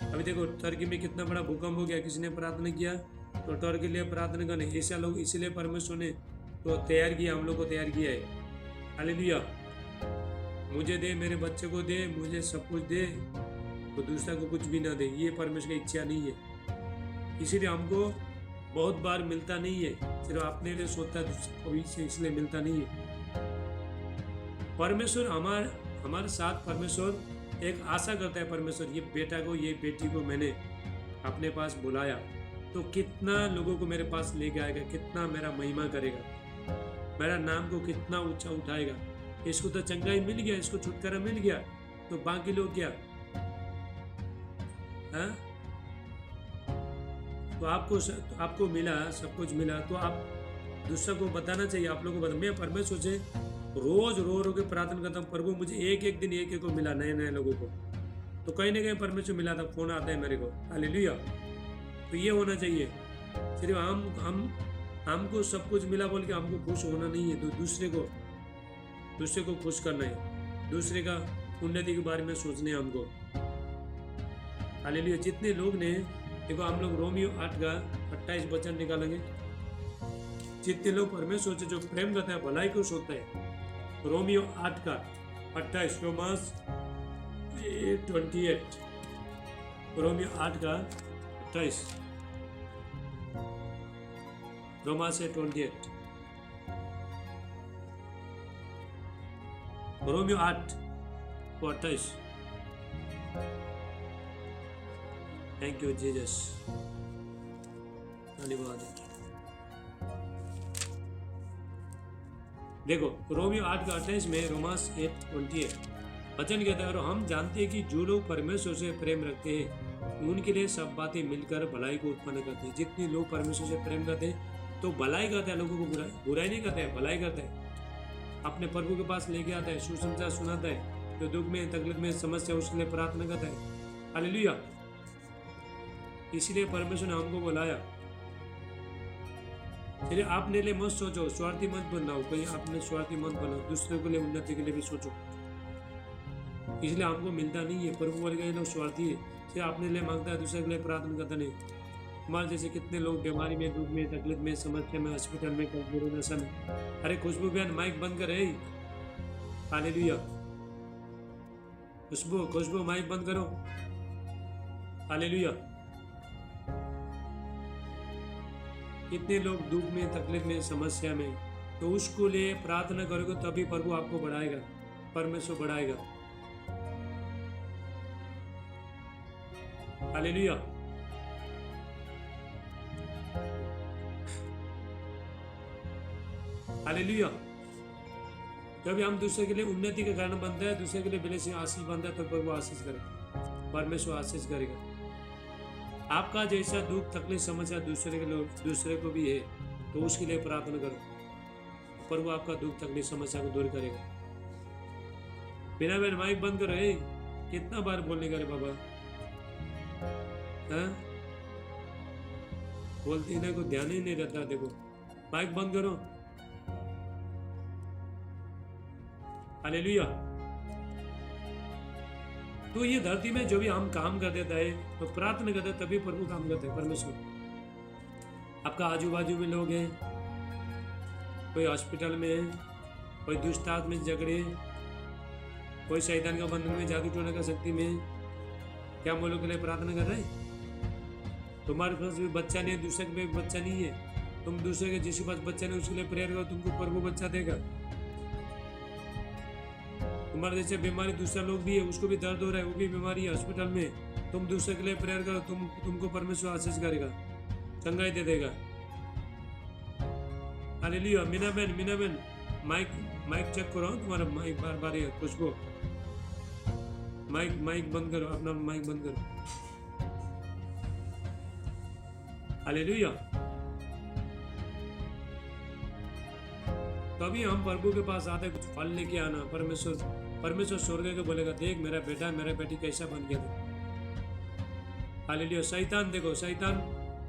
अभी देखो टर्की में कितना बड़ा भूकंप हो गया, किसी ने प्रार्थना किया तो टर्की के लिए प्रार्थना करने, ऐसा लोग इसीलिए परमेश्वर ने तो तैयार किया, हम लोग को तैयार किया है। हालेलुया। मुझे दे, मेरे बच्चे को दे, मुझे सब कुछ दे, तो दूसरा को कुछ भी ना दे, ये परमेश्वर की इच्छा नहीं है। इसीलिए हमको बहुत बार मिलता नहीं है, सिर्फ अपने लिए सोचता है, दूसरे को भी इसलिए मिलता नहीं है। परमेश्वर हमारे साथ, परमेश्वर एक आशा करता है। परमेश्वर ये बेटा को, ये बेटी को मैंने अपने पास बुलाया, तो कितना लोगों को मेरे पास लेके आएगा, कितना मेरा महिमा करेगा, मेरा नाम को कितना ऊंचा उठाएगा। इसको तो चंगाई मिल गया, इसको छुटकारा मिल गया, तो बाकी लोग क्या? हाँ, तो आपको मिला, सब कुछ मिला, तो आप दूसरा को बताना चाहिए। आप लोगों को बता, मैं परमेश्वर से रोज रो के प्रार्थना करता हूँ, प्रभु मुझे एक दिन एक को मिला, नए नए लोगों को, तो कहीं ना कहीं परमेश्वर मिला था, फोन आता है मेरे को। हालेलुया। तो ये होना चाहिए। सिर्फ हमको सब कुछ मिला बोल के हमको खुश होना नहीं है, तो दूसरे को खुश करना है, दूसरे का उन्नति के बारे में सोचना है हमको। हालेलुया। जितने लोग ने, देखो हम लोग रोमियो 8 का 28 वचन निकालेंगे। जितने लोग परमेश्वर से जो प्रेम करता है, भलाई को सोचता है, रोमियो 8 का 28, रोमांस 28, रोमियो 8 का 28, रोमांस 28, रोमियो 8 को 28। थैंक यू जीसस, धन्यवाद। देखो रोमियो 8 का 28 में, रोमांस 8:28 वचन कहता है, और हम जानते हैं कि जो लोग परमेश्वर से प्रेम रखते हैं उनके लिए सब बातें मिलकर भलाई को उत्पन्न करते हैं। जितने लोग परमेश्वर से प्रेम करते हैं तो भलाई करता है, लोगों को बुराई नहीं करता है, भलाई करता है। अपने प्रभु के पास लेके आता है, सुसमाचार सुनाता है, जो दुख में, तकलीफ में, समस्या, उसके लिए प्रार्थना करता है। हालेलुया। इसलिए परमेश्वर ने हमको बुलाया। चलिए, आपने लिए मत सोचो, स्वार्थी मत बनाओ, कहीं आपने स्वार्थी मत बनाओ, दूसरे के लिए, उन्नति के लिए भी सोचो। इसलिए हमको मिलता नहीं है, प्रभु बोल गए लोग स्वार्थी है, सिर्फ अपने लिए मांगता है, दूसरे के लिए प्रार्थना करता नहीं। हमारे जैसे कितने लोग बीमारी में, दुख में, तकलीफ में, समस्या में, हॉस्पिटल में, कमजोरी में, नशा में। अरे खुशबू बहन, माइक बंद करे। हालेलुया। खुशबू माइक बंद करो। हालेलुया। कितने लोग दुख में, तकलीफ में, समस्या में, तो उसको लिए प्रार्थना करोगे तभी प्रभु आपको बढ़ाएगा, परमेश्वर बढ़ाएगा। हालेलुया। हालेलुया। जब हम दूसरे के लिए उन्नति का कारण बनता है, दूसरे के लिए ब्लेसिंग, आशीष बनता है, तो प्रभु आशीष करेगा, परमेश्वर आशीष करेगा। आपका जैसा दुख, तकलीफ, समस्या दूसरे को भी है, तो उसके लिए प्रार्थना करो, प्रभु आपका दुख, तकलीफ, समस्या को दूर करेगा। बिना माइक बंद करो। कितना बार बोलने का रे बाबा? हाँ, बोलते इन्हें को ध्यान ही नहीं रहता। देखो माइक बंद करो। हालेलुया। तो ये धरती में जो भी हम काम कर देता है तो प्रार्थना करते हैं, तभी प्रभु काम करते हैं। परमेश्वर आपका आजू बाजू में लोग हैं, कोई हॉस्पिटल में है, कोई दुष्ट आत्मा में झगड़े, कोई शैतान का बंधन में, जादू टोना का शक्ति में, क्या हम लोग के लिए प्रार्थना कर रहे हैं? तुम्हारे पास भी बच्चा नहीं है, दूसरे के भी बच्चा नहीं है, तुम दूसरे के जिसके पास बच्चा नहीं उसके लिए प्रेयर करो, तुमको प्रभु बच्चा देगा। तुम्हारे जैसे बीमारी दूसरा लोग भी है, उसको भी दर्द हो रहा है, वो भी बीमारी है हॉस्पिटल में, तुम दूसरे के लिए प्रेयर करो, तुमको परमेश्वर आशीष करेगा, चंगाई दे देगा। हालेलुया। मीना बहन माइक चेक करो, तुम्हारा माइक बार बार है खुशबू। माइक बंद करो, अपना माइक बंद करो। हालेलुया। तभी हम प्रभु के पास आते, कुछ फल लेके आना। परमेश्वर स्वर्ग के बोलेगा, देख मेरा बेटा मेरा बेटी कैसा बन गया। हालेलुया। शैतान देखो, शैतान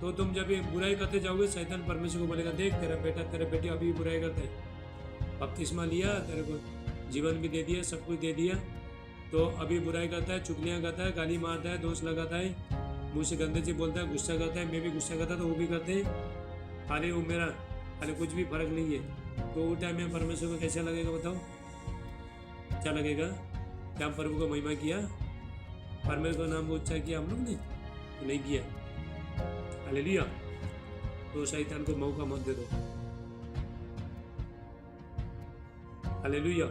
तो तुम जब ये बुराई करते जाओगे, शैतान परमेश्वर को बोलेगा, देख तेरा बेटा तेरा बेटी अभी बुराई करता है, बपतिस्मा लिया, तेरे को जीवन भी दे दिया, सब कुछ दे दिया, तो अभी बुराई करता है, चुगलियाँ करता है, गाली मारता है, दोष लगाता है, मुँह से गंदे चीज बोलता है, गुस्सा करता है। मैं भी गुस्सा करता तो वो भी करते हैं। हाले वो मेरा हाले कुछ भी फर्क नहीं है। तो वो टाइम में परमेश्वर को कैसा लगेगा बताओ? अच्छा लगेगा? क्या हम प्रभु को महिमा किया, परमेश्वर का नाम को उच्चार किया हम लोग ने? तो नहीं किया। हालेलुया। तो शैतान को मौका मत दे दो। हालेलुया।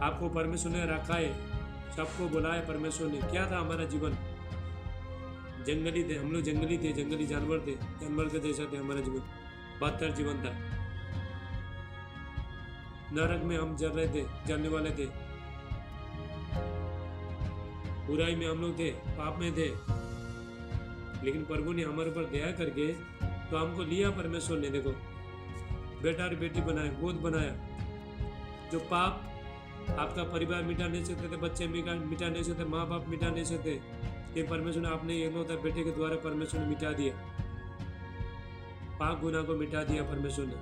आपको परमेश्वर ने रखा है, सबको बुलाया परमेश्वर ने। क्या था हमारा जीवन? जंगली थे हम लोग, जंगली थे, जंगली जानवर थे, जानवर के जैसा थे हमारा जीवन, बदतर जीवन था। नरक में हम जल रहे थे, जलने वाले थे, बुराई में हम लोग थे, पाप में थे। लेकिन प्रभु ने हमारे ऊपर दया करके तो हमको लिया परमेश्वर ने। देखो बेटा और बेटी बनाया, गोद बनाया। जो पाप आपका परिवार मिटा नहीं सकते थे, बच्चे मिटा नहीं सकते, माँ बाप मिटा नहीं सकते, ये परमेश्वर ने आपने एक होता बेटे के द्वारा परमेश्वर ने मिटा दिया। पाप गुनाह को मिटा दिया परमेश्वर ने।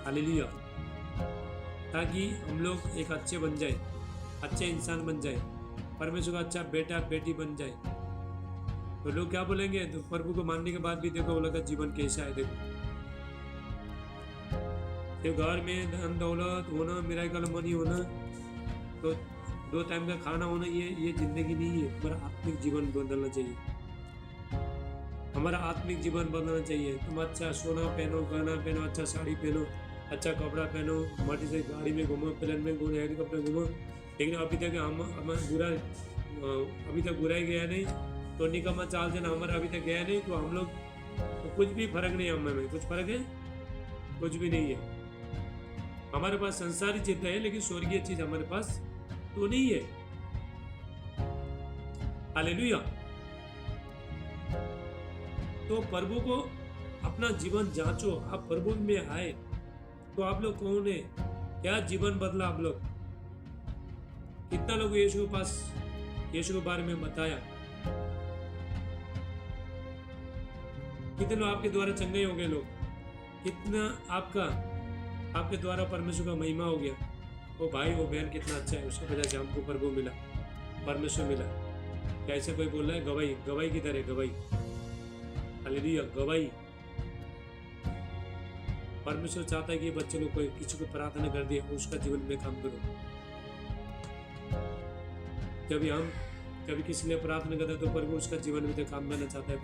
हालेलुया। ताकि हम लोग एक अच्छे बन जाए, अच्छे इंसान बन जाए, परमेश्वर का अच्छा बेटा बेटी बन जाए। तो लोग क्या बोलेंगे? तो प्रभु को मानने के बाद भी देखो वो लोग का जीवन कैसा है। देखो ये घर में धन दौलत होना, मिराकल मनी होना, तो 2 टाइम का खाना होना, ये जिंदगी नहीं है। हमारा आत्मिक जीवन बदलना चाहिए, हमारा आत्मिक जीवन बदलना चाहिए। तुम अच्छा सोना पहनो, गहना पहनो, अच्छा साड़ी पहनो, अच्छा कपड़ा पहनो, मर्जी से गाड़ी में घूमो, प्लेन में घूमो, हेलीकॉप्टर में घूमो। लेकिन अभी तक अभी तक बुराई गया नहीं, तो निकम्मा चाल देना हमारा अभी तक गया नहीं, तो हम लोग तो कुछ भी फर्क नहीं है हमें। कुछ फर्क है? कुछ भी नहीं है। हमारे पास संसारी चीज है, लेकिन स्वर्गीय चीज हमारे पास तो नहीं है। हालेलुया। तो प्रभु को अपना जीवन जांचो। आप प्रभु में आए तो आप लोग कौन है? क्या जीवन बदला आप लोग? कितना लोग यीशु के पास, यीशु के बारे में बताया? कितने लोग आपके द्वारा चंगे हो गए लोग? कितना आपके द्वारा परमेश्वर का महिमा हो गया? वो भाई वो बहन कितना अच्छा है, उसकी वजह से हमको प्रभु मिला, परमेश्वर मिला। कैसे कोई बोल रहा है गवाही की तरह गवाही। हालेलुया। गवाही। परमेश्वर चाहता है कि बच्चे लोग कोई किसी को प्रार्थना कर दिए, उसका जीवन में काम करो। कभी किसी ने प्रार्थना करता है तो प्रभु उसका जीवन में तो काम करना चाहता है।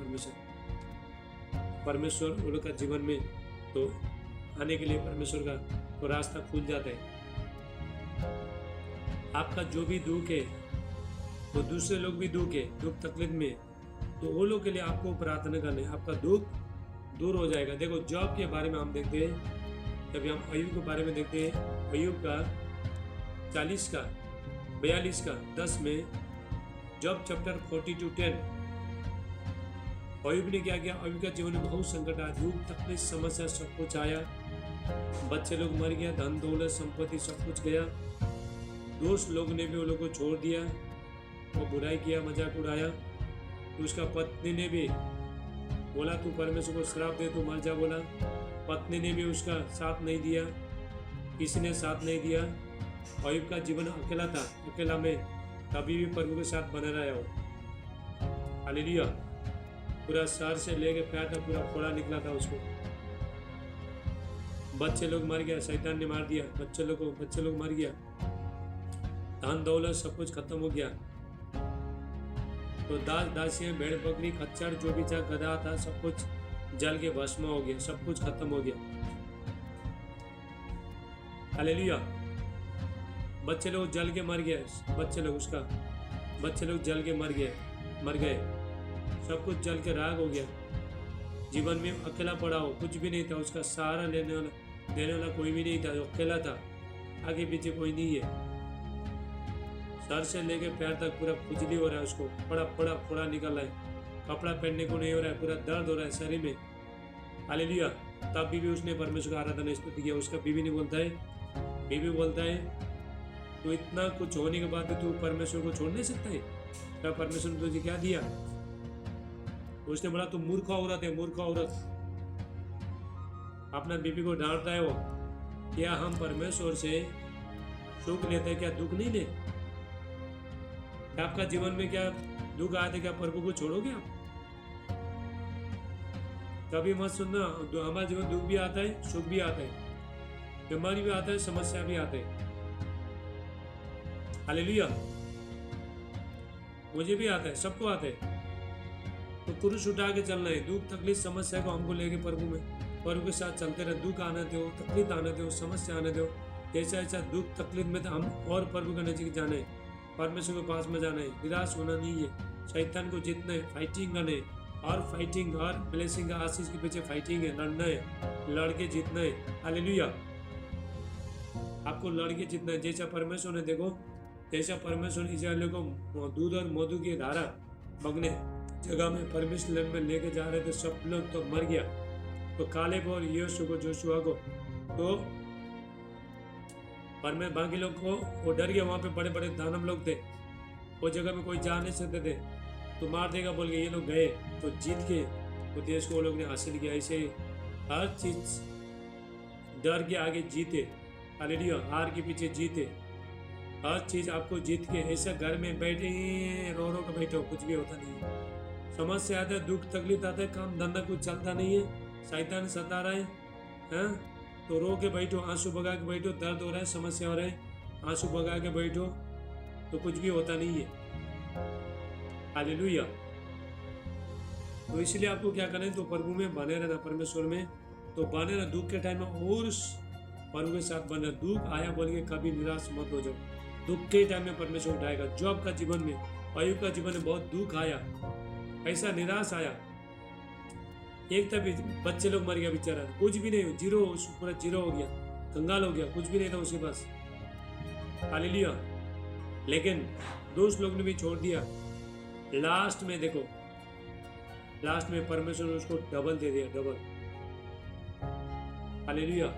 परमेश्वर उन लोग का जीवन में तो आने के लिए परमेश्वर का तो रास्ता खुल जाता है। आपका जो भी दुख है, वो दूसरे लोग भी दुख तकलीफ में, तो वो लोग के लिए आपको प्रार्थना करना है, आपका दुख दूर हो जाएगा। देखो जॉब के बारे में हम देखते हैं, जब हम अय्यूब के बारे में देखते हैं, अय्यूब का 40 का 42 का 10 में, जॉब चैप्टर 42:10, अय्यूब ने क्या किया? अय्यूब का जीवन में बहुत संकट आया, दुख तकलीफ समस्या सब कुछ आया, बच्चे लोग मर गया, धन दौलत संपत्ति सब कुछ गया, दोस्त लोग ने भी वो लोग को छोड़ दिया, वो बुराई किया, मजाक उड़ाया, उसका पत्नी ने भी बोला तू परमेश्वर को श्राप दे, तू मर जा बोला। पत्नी ने भी उसका साथ नहीं दिया, किसी ने साथ नहीं दिया। अय्यूब का जीवन अकेला था, अकेला में कभी भी प्रभु के साथ बने रहा हो। हालेलुया। पूरा सर से लेके पैर तक पूरा फोड़ा निकला था उसको। बच्चे लोग मर गया, शैतान ने मार दिया बच्चे लोग मर गया, धन दौलत सब कुछ खत्म हो गया। तो दास दासियां, भेड़ बकरी, खच्चर जो भी था, गधा था, सब कुछ जल के भस्म हो गया, सब कुछ खत्म हो गया। हालेलुया। बच्चे लोग जल के मर गए, बच्चे लोग जल के मर गए, सब कुछ जल के राख हो गया। जीवन में अकेला पड़ा हो, कुछ भी नहीं था, उसका सहारा देने वाला कोई भी नहीं था, जो अकेला था, आगे पीछे कोई नहीं है। सर से लेके पैर तक पूरा खुजली हो रहा है, उसको बड़ा फोड़ा निकल रहा है, कपड़ा पहनने को नहीं हो रहा है, पूरा दर्द हो रहा है शरीर में। हालेलुया। तब भी उसने परमेश्वर का आराधना स्तुति किया। उसका बीवी ने बोलता है तो इतना कुछ होने के बाद भी तू परमेश्वर को छोड़ नहीं सकता है? क्या परमेश्वर ने तुझे क्या दिया? उसने बोला तू मूर्ख औरत है, मूर्ख औरत। अपना बीवी को डांटता है वो। क्या हम परमेश्वर से सुख लेते हैं, क्या दुख नहीं ले? आपका जीवन में क्या दुख आए थे, क्या प्रभु को छोड़ोगे आप? कभी मत सुनना, हमारे जीवन दुख भी आता है, सुख भी आता है, बीमारी भी आता है, समस्या भी आते है। हालेलुया। मुझे भी आता है, सबको आता है। तो क्रूस उठा के चलना है। दुख तकलीफ समस्या को हमको लेके प्रभु के साथ चलते रहे। दुख आने दो, तकलीफ आने दो, समस्या आने दो, ऐसा दुख तकलीफ में तो हम और प्रभु के नजीक जाने, परमेश्वर के पास में जाना है। निराश होना नहीं है, शैतान को जीतना है, फाइटिंग करना है, और फाइटिंग और ब्लेसिंग का आशीष के पीछे फाइटिंग है, लड़ना है, लड़के जीतना है। हालेलुया। आपको लड़के जीतना है। जैसा परमेश्वर ने देखो, जैसा परमेश्वर इस्राएलियों को दूध और मधु की धारा बगने जगह में परमेश्वर में लेके जा रहे थे, सब लोग तो मर गया। तो कालेब और जोशुआ को तो बाकी लोग को वो डर गया। वहां पे बड़े बड़े दानव लोग थे, वो जगह में कोई जा नहीं सकते थे, तो मार देगा बोल के ये लोग गए, तो जीत के वो देश को वो लोग ने हासिल किया। ऐसे हर चीज डर के आगे जीते। हालेलुया। हार के पीछे जीते, हर चीज आपको जीत के। ऐसा घर में बैठे रो के बैठो, कुछ भी होता नहीं है। समस्या आता है, दुख तकलीफ आता है, काम धंधा कुछ चलता नहीं है, शैतान सता रहा है, तो रो के बैठो, आंसू बगा के बैठो। दर्द हो रहा है, समस्या हो रहा है, आंसू बगा के बैठो, तो कुछ भी होता नहीं है। हालेलुया। तो इसलिए आपको क्या करना है, तो प्रभु में बने रहना, परमेश्वर में तो बने रहना। दुख के टाइम में और प्रभु के साथ बने। दुख आया बोल के कभी निराश मत हो जाओ। दुख के टाइम में परमेश्वर उठाएगा। जॉब का जीवन में, अय्यूब का जीवन में बहुत दुख आया, ऐसा निराश आया। एक तभी बच्चे लोग मर गया बेचारा, कुछ भी नहीं, जीरो, पूरा जीरो हो गया, कंगाल हो गया, कुछ भी नहीं था उसके पास। हालेलुया। लेकिन दोस्त लोग ने भी छोड़ दिया। लास्ट में देखो, लास्ट में परमेश्वर ने उसको डबल दे दिया, डबल। हालेलुया।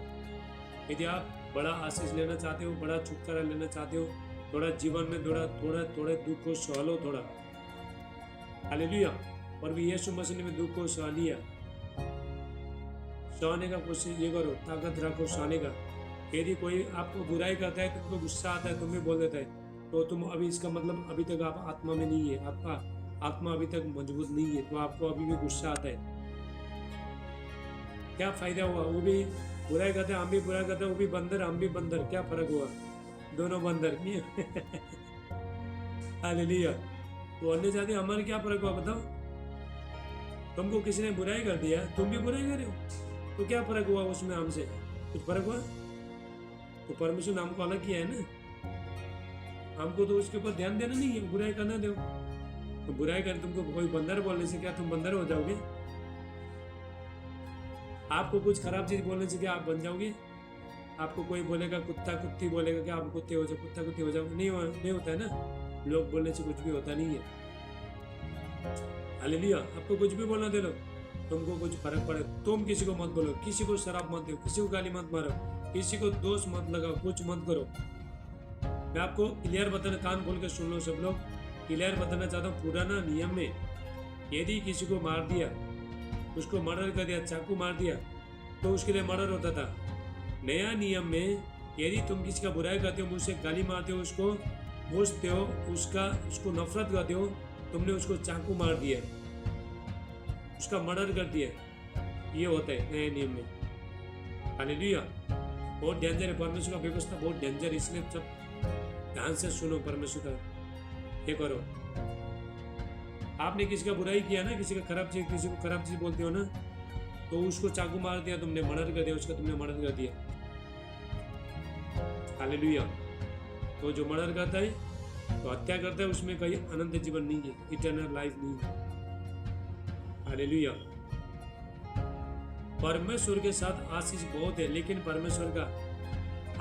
यदि आप बड़ा आशीष लेना चाहते हो, बड़ा छुटकारा लेना चाहते हो, थोड़ा जीवन में थोड़ा दुख को सह लो थोड़ा। हालेलुया। और भी यीशु मसीह ने दुख को सह लिया। सहने का कोशिश ये करो, ताकत रखो सहने का। यदि कोई आपको बुराई करता है, तुमको गुस्सा आता है, तुम्हें बोल देता है, तो तुम अभी, इसका मतलब अभी तक आप आत्मा में नहीं है, आपका आत्मा अभी तक मजबूत नहीं है, तो आपको अभी भी गुस्सा आता है। क्या फायदा हुआ? वो भी बुराई करते, हम भी बुराई करते, वो भी बंदर, हम भी बंदर, क्या फर्क हुआ? दोनों बंदर नहीं। हालेलुया। तो अन्य जाति हमारे क्या फर्क हुआ बताओ? तुमको किसी ने बुराई कर दिया, तुम भी बुराई कर रहे हो, तो क्या फर्क हुआ उसमें? हमसे कुछ फर्क हुआ? तो परमेश्वर ने हमको अलग किया है ना, हमको तो उसके ऊपर ध्यान देना नहीं है, बुराई करना दो। तो बुराई कर, तुमको कोई बंदर बोलने से क्या तुम बंदर हो जाओगे? आपको कुछ खराब चीज बोलने से क्या आप बन जाओगे? आपको कोई बोलेगा कुत्ता कुत्ती बोलेगा, क्या आप कुत्ते हो जाओ, कुत्ता कुत्ती हो जाओगे? नहीं होता है ना। लोग बोलने से कुछ भी होता नहीं है। हालेलुया। आपको कुछ भी बोलना दे लो, तुमको कुछ फर्क पड़े, तुम किसी को मत बोलो, किसी को शराब मत दो, किसी को गाली मत मारो, किसी को दोष मत लगाओ, कुछ मत करो। मैं आपको क्लियर बताना, कान खोल के सुन लो सब लोग, क्लियर बताना चाहता हूँ। पुराना नियम में यदि किसी को मार दिया, उसको मर्डर कर दिया, चाकू मार दिया, तो उसके लिए मर्डर होता था। नया नियम में यदि तुम किसी का बुराई करते हो, मुझसे गाली मारते हो, उसको बोझते हो, उसको नफरत करते हो, तुमने उसको चाकू मार दिया, उसका मर्डर कर दिया, ये होता है नए नियम में। हालेलुया। बहुत डेंजर है, परमेश्वर का व्यवस्था बहुत डेंजर, इसलिए सब ध्यान से सुनो। परमेश्वर का ये करो। आपने किसी का बुराई किया ना, किसी का खराब चीज, किसी को खराब चीज बोलते हो ना, तो उसको चाकू मार दिया, तुमने मर्डर कर दिया, उसका तुमने मर्डर कर दिया। हालेलुया। तो जो मर्डर करता है, तो हत्या करता है, उसमें कहीं अनंत जीवन नहीं है, इटर्नल लाइफ नहीं है। हालेलुया। परमेश्वर के साथ आशीष बहुत है, लेकिन परमेश्वर का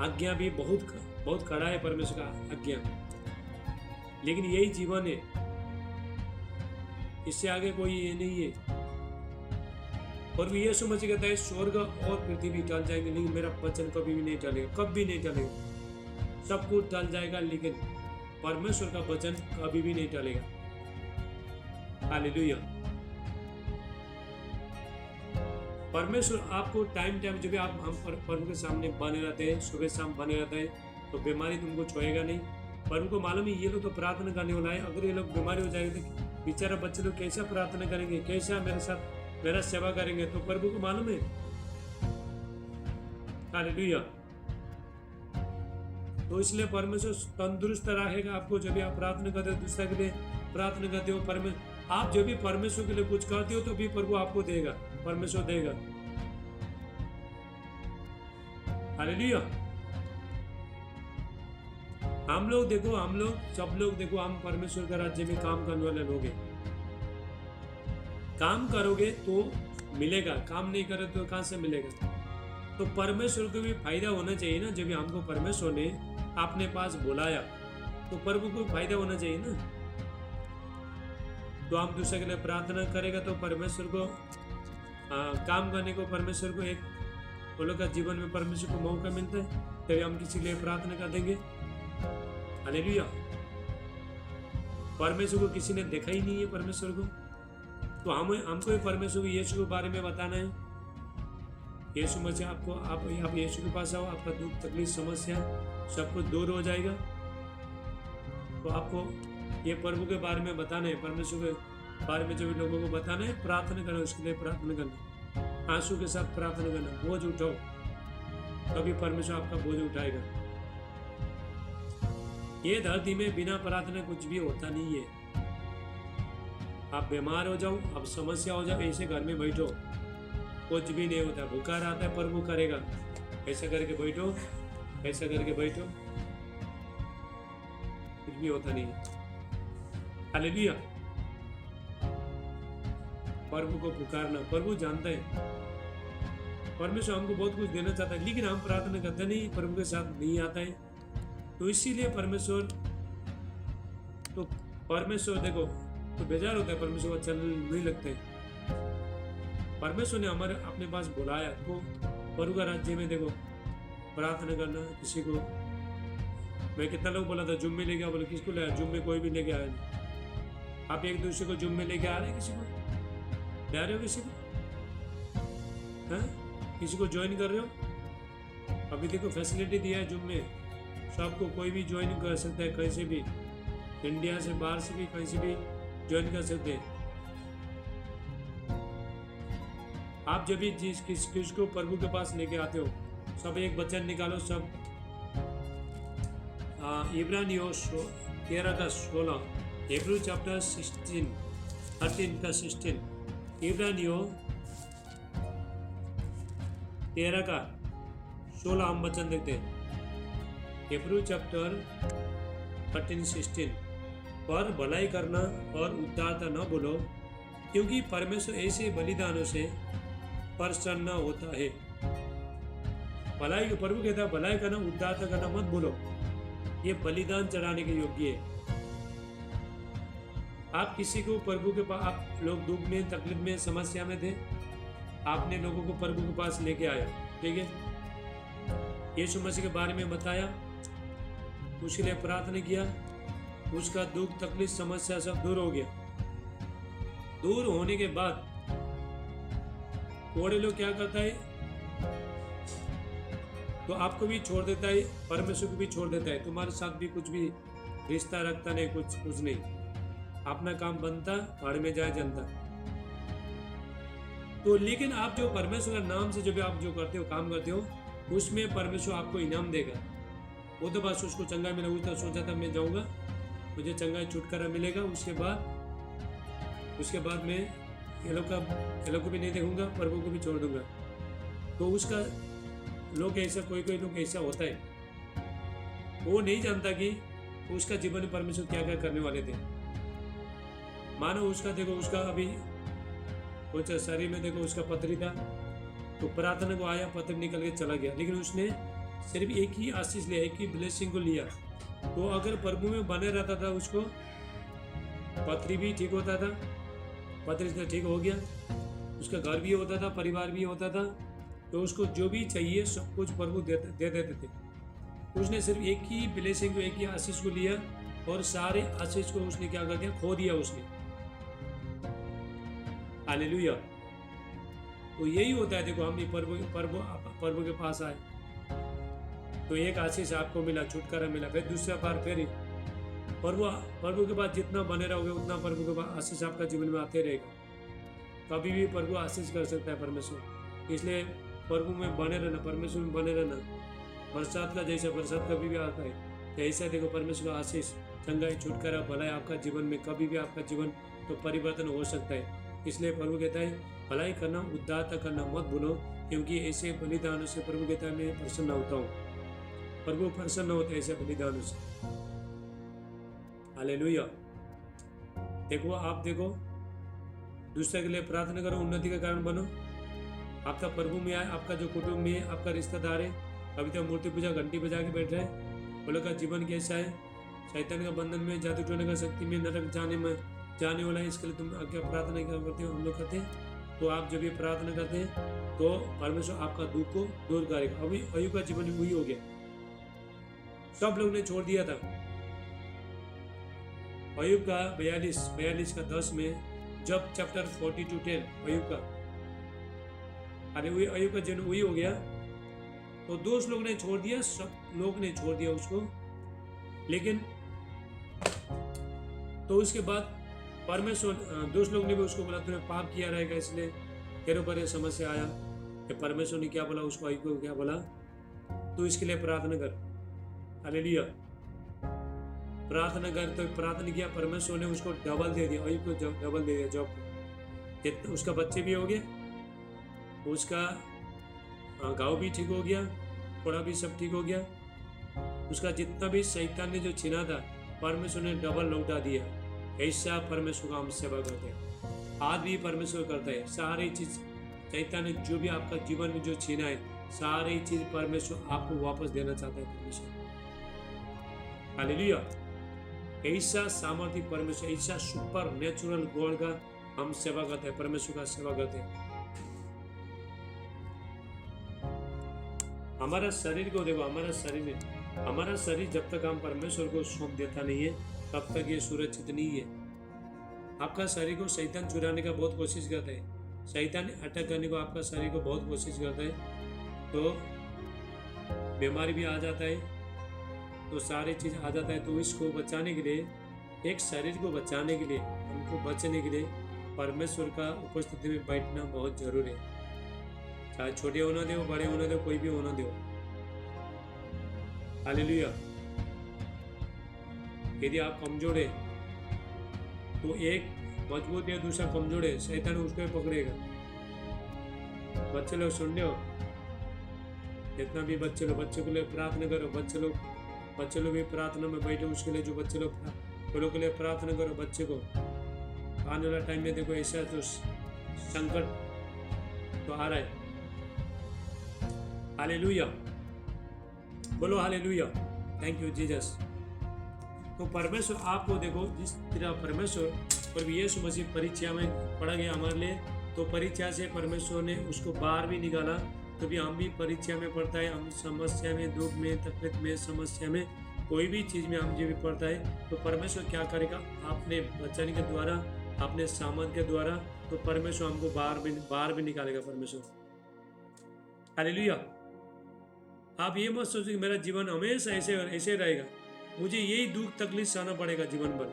आज्ञा भी बहुत कड़ा है। परमेश्वर का आज्ञा, लेकिन यही जीवन है, इससे आगे कोई ये नहीं है। और भी यीशु मसीह कहता है, स्वर्ग और पृथ्वी टल जाएंगे, लेकिन मेरा वचन कभी भी नहीं टलेगा, कभी नहीं टलेगा। सब कुछ टल जाएगा, लेकिन परमेश्वर का वचन कभी भी नहीं टलेगा। हालेलुया। परमेश्वर आपको टाइम जब भी आप हम प्रभु के सामने बने रहते हैं, सुबह शाम बने रहते हैं, तो बीमारी तुमको छुएगा नहीं। प्रभु को मालूम है ये लोग तो प्रार्थना करने वाला है, अगर ये लोग बीमारी हो जाएगी तो बेचारा बच्चे लोग कैसा प्रार्थना करेंगे, कैसा मेरे साथ मेरा सेवा करेंगे, तो प्रभु को मालूम है। हालेलुया। तो इसलिए परमेश्वर तंदुरुस्त रहेगा आपको जब भी आप प्रार्थना करते हो, दूसरे के लिए प्रार्थना करते हो। आप जब भी परमेश्वर के लिए कुछ करते हो, तो भी प्रभु आपको देगा, परमेश्वर देगा। हालेलुया। हम लोग देखो, सब लोग देखो, हम परमेश्वर के राज्य में काम करने वाले लोग हैं। काम करोगे तो मिलेगा, काम नहीं करोगे तो कहां से मिलेगा। तो परमेश्वर को भी फायदा होना चाहिए ना। जब हमको परमेश्वर ने अपने पास बुलाया, तो प्रभु को फायदा होना चाहिए ना। तो हम दूसरे के लिए प्रार्थना करेगा, तो परमेश्वर को काम करने को, परमेश्वर को एक वो लोग का जीवन में परमेश्वर को मौका मिलता है, तभी हम किसी के लिए प्रार्थना कर देंगे। हालेलुया। परमेश्वर को किसी ने देखा ही नहीं है परमेश्वर को, तो हमको परमेश्वर को यीशु के बारे में बताना है। यीशु मसीह आपको, आप यीशु के पास आओ, आपका दुख तकलीफ समस्या सब कुछ दूर हो जाएगा। तो आपको ये प्रभु के बारे में बताना है, परमेश्वर के बारे में जो भी लोगों को बताना है, प्रार्थना करना, उसके लिए प्रार्थना करना, आंसू के साथ प्रार्थना करना। बोझ उठाओ, तभी परमेश्वर आपका बोझ उठाएगा। ये धरती में बिना प्रार्थना कुछ भी होता नहीं है। आप बीमार हो जाओ, आप समस्या हो जाओ, ऐसे घर में बैठो, कुछ भी नहीं होता। भूखा रहता है, प्रभु करेगा। ऐसा करके बैठो, ऐसा करके बैठो, कुछ भी होता नहीं है। हालेलुया। प्रभु को पुकारना, प्रभु जानता है। परमेश्वर हमको बहुत कुछ देना चाहता है, लेकिन हम प्रार्थना करते नहीं, प्रभु के साथ नहीं आता है। तो इसीलिए परमेश्वर देखो, तो बेजार होता है, परमेश्वर अच्छा नहीं लगता है। परमेश्वर ने हमारे अपने पास बुलाया, तो प्रभु का राज्य में देखो प्रार्थना करना। किसी को मैं कितना लोग बोला था जुम में लेके आ, बोले किसको लाया, जुम में कोई भी लेके आया नहीं। आप एक दूसरे को जुम में लेके आ रहे हैं, किसी को ले रहे हो, किसी को किसी को ज्वाइन कर रहे हो। अभी देखो फैसिलिटी दिया है जुम में, सबको कोई भी ज्वाइन कर सकता है, कहीं से भी, इंडिया से बाहर से भी, कहीं से भी ज्वाइन कर सकते हैं। आप जब भी किसको प्रभु के पास लेके आते हो, सब एक वचन निकालो, सब इब्रानियों 13 का 16, हिब्रू चैप्टर 13 का 16, इब्रानियों 13 का 16 हम वचन देखते हैं। हिब्रू चैप्टर 13-16, पर भलाई करना और उद्धारता न भूलो, क्योंकि परमेश्वर ऐसे बलिदानों से प्रसन्न होता है। भलाई, प्रभु कहता है भलाई करना, उद्धारता करना मत भूलो, ये बलिदान चढ़ाने के योग्य है। आप किसी को प्रभु के पास, आप लोग दुख में, तकलीफ में, समस्या में थे, आपने लोगों को प्रभु के पास लेके आया, ठीक है, यीशु मसीह के बारे में बताया, उसके लिए प्रार्थना किया, उसका दुख तकलीफ समस्या सब दूर हो गया। दूर होने के बाद कोड़े लोग क्या करता है, तो आपको भी छोड़ देता है, परमेश्वर को भी छोड़ देता है, तुम्हारे साथ भी कुछ भी रिश्ता रखता नहीं, कुछ नहीं, अपना काम बनता, भाड़ में जाए जनता। तो लेकिन आप जो परमेश्वर का नाम से जब आप जो करते हो, काम करते हो, उसमें परमेश्वर आपको इनाम देगा। वो तो बस उसको चंगा मिला, उसने सोचा था मैं जाऊंगा, मुझे चंगा छुटकारा मिलेगा, उसके बाद मैं ये लोग को भी नहीं देखूंगा, प्रभु को भी छोड़ दूंगा। तो उसका लोग ऐसा, कोई लोग ऐसा होता है, वो नहीं जानता कि उसका जीवन में परमेश्वर क्या क्या करने वाले थे। मानो उसका देखो, उसका अभी कुछ शरीर में देखो उसका पथरी था, तो प्रार्थना को आया, पथरी निकल के चला गया, लेकिन उसने सिर्फ एक ही आशीष लिया, एक ही ब्लेसिंग को लिया। तो अगर प्रभु में बने रहता था, उसको पथरी भी ठीक होता था, पथरी से ठीक हो गया, उसका घर भी होता था, परिवार भी होता था, तो उसको जो भी चाहिए सब कुछ प्रभु दे देते थे। उसने सिर्फ एक ही ब्लेसिंग को, एक ही आशीष को लिया, और सारे आशीष को उसने क्या कर दिया, खो दिया उसने। हालेलुया। तो यही होता है, देखो हम भी प्रभु के पास आए, तो एक आशीष आपको मिला, छुटकारा मिला, फिर दूसरा बार फिर प्रभु के पास जितना बने रहोगे उतना प्रभु के पास आशीष आपका जीवन में आते रहेगा। कभी भी प्रभु आशीष कर सकता है परमेश्वर, इसलिए प्रभु में बने रहना, परमेश्वर में बने रहना। बरसात का जैसा बरसात कभी भी आता है, तो ऐसा देखो परमेश्वर का आशीष, चंगाई, छुटकारा, भलाई आपका जीवन में, कभी भी आपका जीवन तो परिवर्तन हो सकता है। इसलिए प्रभु कहता है भलाई करना, उद्धारता करना मत भूलो, क्योंकि ऐसे बलिदानों से प्रभु कहता है मैं प्रसन्न होता हूँ। प्रभु प्रसन्न होते हैं ऐसे बलिदानों से। हालेलुया। देखो, आप देखो, दूसरे के लिए प्रार्थना करो, उन्नति का कारण बनो। आपका प्रभु में आए, आपका जो कुटुंब में है, आपका रिश्तेदार है, अभी तो मूर्ति पूजा घंटी बजा के बैठ रहे हैं, वो लोग का जीवन कैसा है, शैतान का बंधन में, जादू टोने का शक्ति में, नरक जाने वाला है, इसके लिए तुम क्या प्रार्थना क्या करते हो, हम लोग करते हैं। तो आप जब ये प्रार्थना करते हैं तो परमेश्वर आपका दुख को दूर करेगा। अभी अय्यूब का जीवन वही हो गया, सब लोग ने छोड़ दिया था। अय्यूब का 42 का 10 में, जब चैप्टर 40-10 अय्यूब का, अरे वही अय्यूब का जीवन वही हो गया। तो दोस्त लोग ने छोड़ दिया, सब लोग ने छोड़ दिया उसको, लेकिन तो उसके बाद परमेश्वर, दोस्त लोग ने भी उसको बोला तूने पाप किया रहेगा, इसलिए तेरे ऊपर ये समस्या आया। कि परमेश्वर ने क्या बोला उसको, अय्यूब को क्या बोला, तू इसके लिए प्रार्थना कर। हालेलुया। प्रार्थना कर, तो प्रार्थना किया, परमेश्वर ने उसको डबल दे दिया, अय्यूब को डबल दे दिया जॉब को। उसका बच्चे भी हो गए, उसका गाँव भी ठीक हो गया, थोड़ा भी सब ठीक हो गया, उसका जितना भी शैतान ने जो छीना था परमेश्वर ने डबल लौटा दिया। ऐसा परमेश्वर का हम सेवा करते हैं, आज भी परमेश्वर करता है। सारी चीज शैतान ने जो भी आपका जीवन में जो छीना है, सारी चीज परमेश्वर आपको वापस देना चाहता है परमेश्वर। हालेलुया। ऐसा सामर्थ्य परमेश्वर, ऐसा सुपर नेचुरल गॉड का हम सेवा करते हैं, परमेश्वर का सेवा करते हैं। हमारा शरीर को देखो, हमारा शरीर जब तक हम परमेश्वर को सौंप देता नहीं है तब तक ये सुरक्षित नहीं है। आपका शरीर को शैतान चुराने का बहुत कोशिश करता है, शैतान अटैक करने को आपका शरीर को बहुत कोशिश करता है, तो बीमारी भी आ जाता है, तो सारी चीज आ जाता है। तो इसको बचाने के लिए, एक शरीर को बचाने के लिए, हमको बचने के लिए परमेश्वर का उपस्थिति में बैठना बहुत जरूरी है। चाहे छोटे होना दो, बड़े होना दो, कोई भी होना दो। हालेलुया। यदि आप कमजोर है तो एक मजबूत है, दूसरा कमजोर है, शैतान उसको ही पकड़ेगा। बच्चे लोग सुन लो, जितना भी बच्चे को लिए प्रार्थना करो, बच्चे लोग भी प्रार्थना में बैठे, उसके लिए जो बच्चे लोग के लिए प्रार्थना करो। बच्चे को आने वाला टाइम में देखो ऐसा तो संकट तो आ रहा है। हालेलुया, बोलो हालेलुया, थैंक यू जीसस। तो परमेश्वर आपको देखो, जिस तरह परमेश्वर प्रभु यीशु मसीह परीक्षा में पड़ा गया हमारे लिए, तो परीक्षा से परमेश्वर ने उसको बाहर भी निकाला। तो भी हम भी परीक्षा में पड़ता है, हम समस्या में, दुख में, तकलीफ में, समस्या में, कोई भी चीज़ में हम जो भी पड़ता है, तो परमेश्वर क्या करेगा, आपने बचन के द्वारा अपने सामर्थ के द्वारा, तो परमेश्वर हमको बाहर भी निकालेगा परमेश्वर। हालेलुया। आप ये मत सोचिए कि मेरा जीवन हमेशा ऐसे ऐसे रहेगा, मुझे यही दुख तकलीफ सहना पड़ेगा जीवन भर,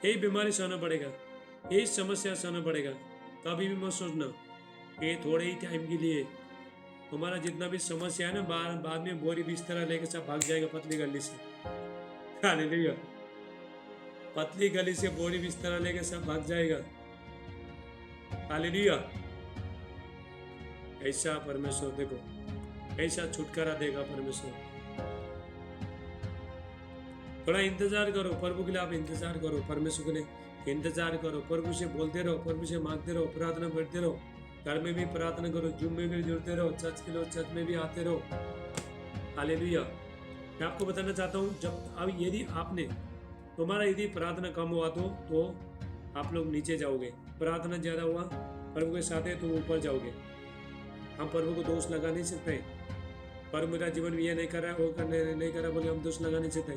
यही बीमारी सहना पड़ेगा, यही समस्या सहना पड़ेगा। कभी भी मत सोचना ये थोड़े ही टाइम के लिए। तुम्हारा जितना भी समस्या है ना, बाद में बोरी बिस्तर लेकर सब भाग जाएगा पतली गली से। हालेलुया। पतली गली से बोरी बिस्तर लेकर सब भाग जाएगा। हालेलुया। ऐसा परमेश्वर देखो, ऐसा छुटकारा देगा परमेश्वर। थोड़ा इंतजार करो प्रभु के लिए, आप इंतजार करो परमेश्वर के लिए, इंतजार करो, प्रभु से बोलते रहो, प्रभु से मांगते रहो, प्रार्थना करते रहो, घर में भी प्रार्थना करो, जूम में भी जुड़ते रहो, चर्च के लोग चर्च में भी आते रहो। हालेलुया। मैं आपको बताना चाहता हूँ, जब अब यदि आपने तुम्हारा यदि प्रार्थना कम हुआ तो आप लोग नीचे जाओगे, प्रार्थना ज्यादा हुआ प्रभु के साथ है तुम ऊपर जाओगे। हम प्रभु को दोष लगा नहीं सकते, पर मेरा जीवन ये नहीं कर रहा है, वो करने नहीं कर रहा बोले हम दोष लगा नहीं सकते।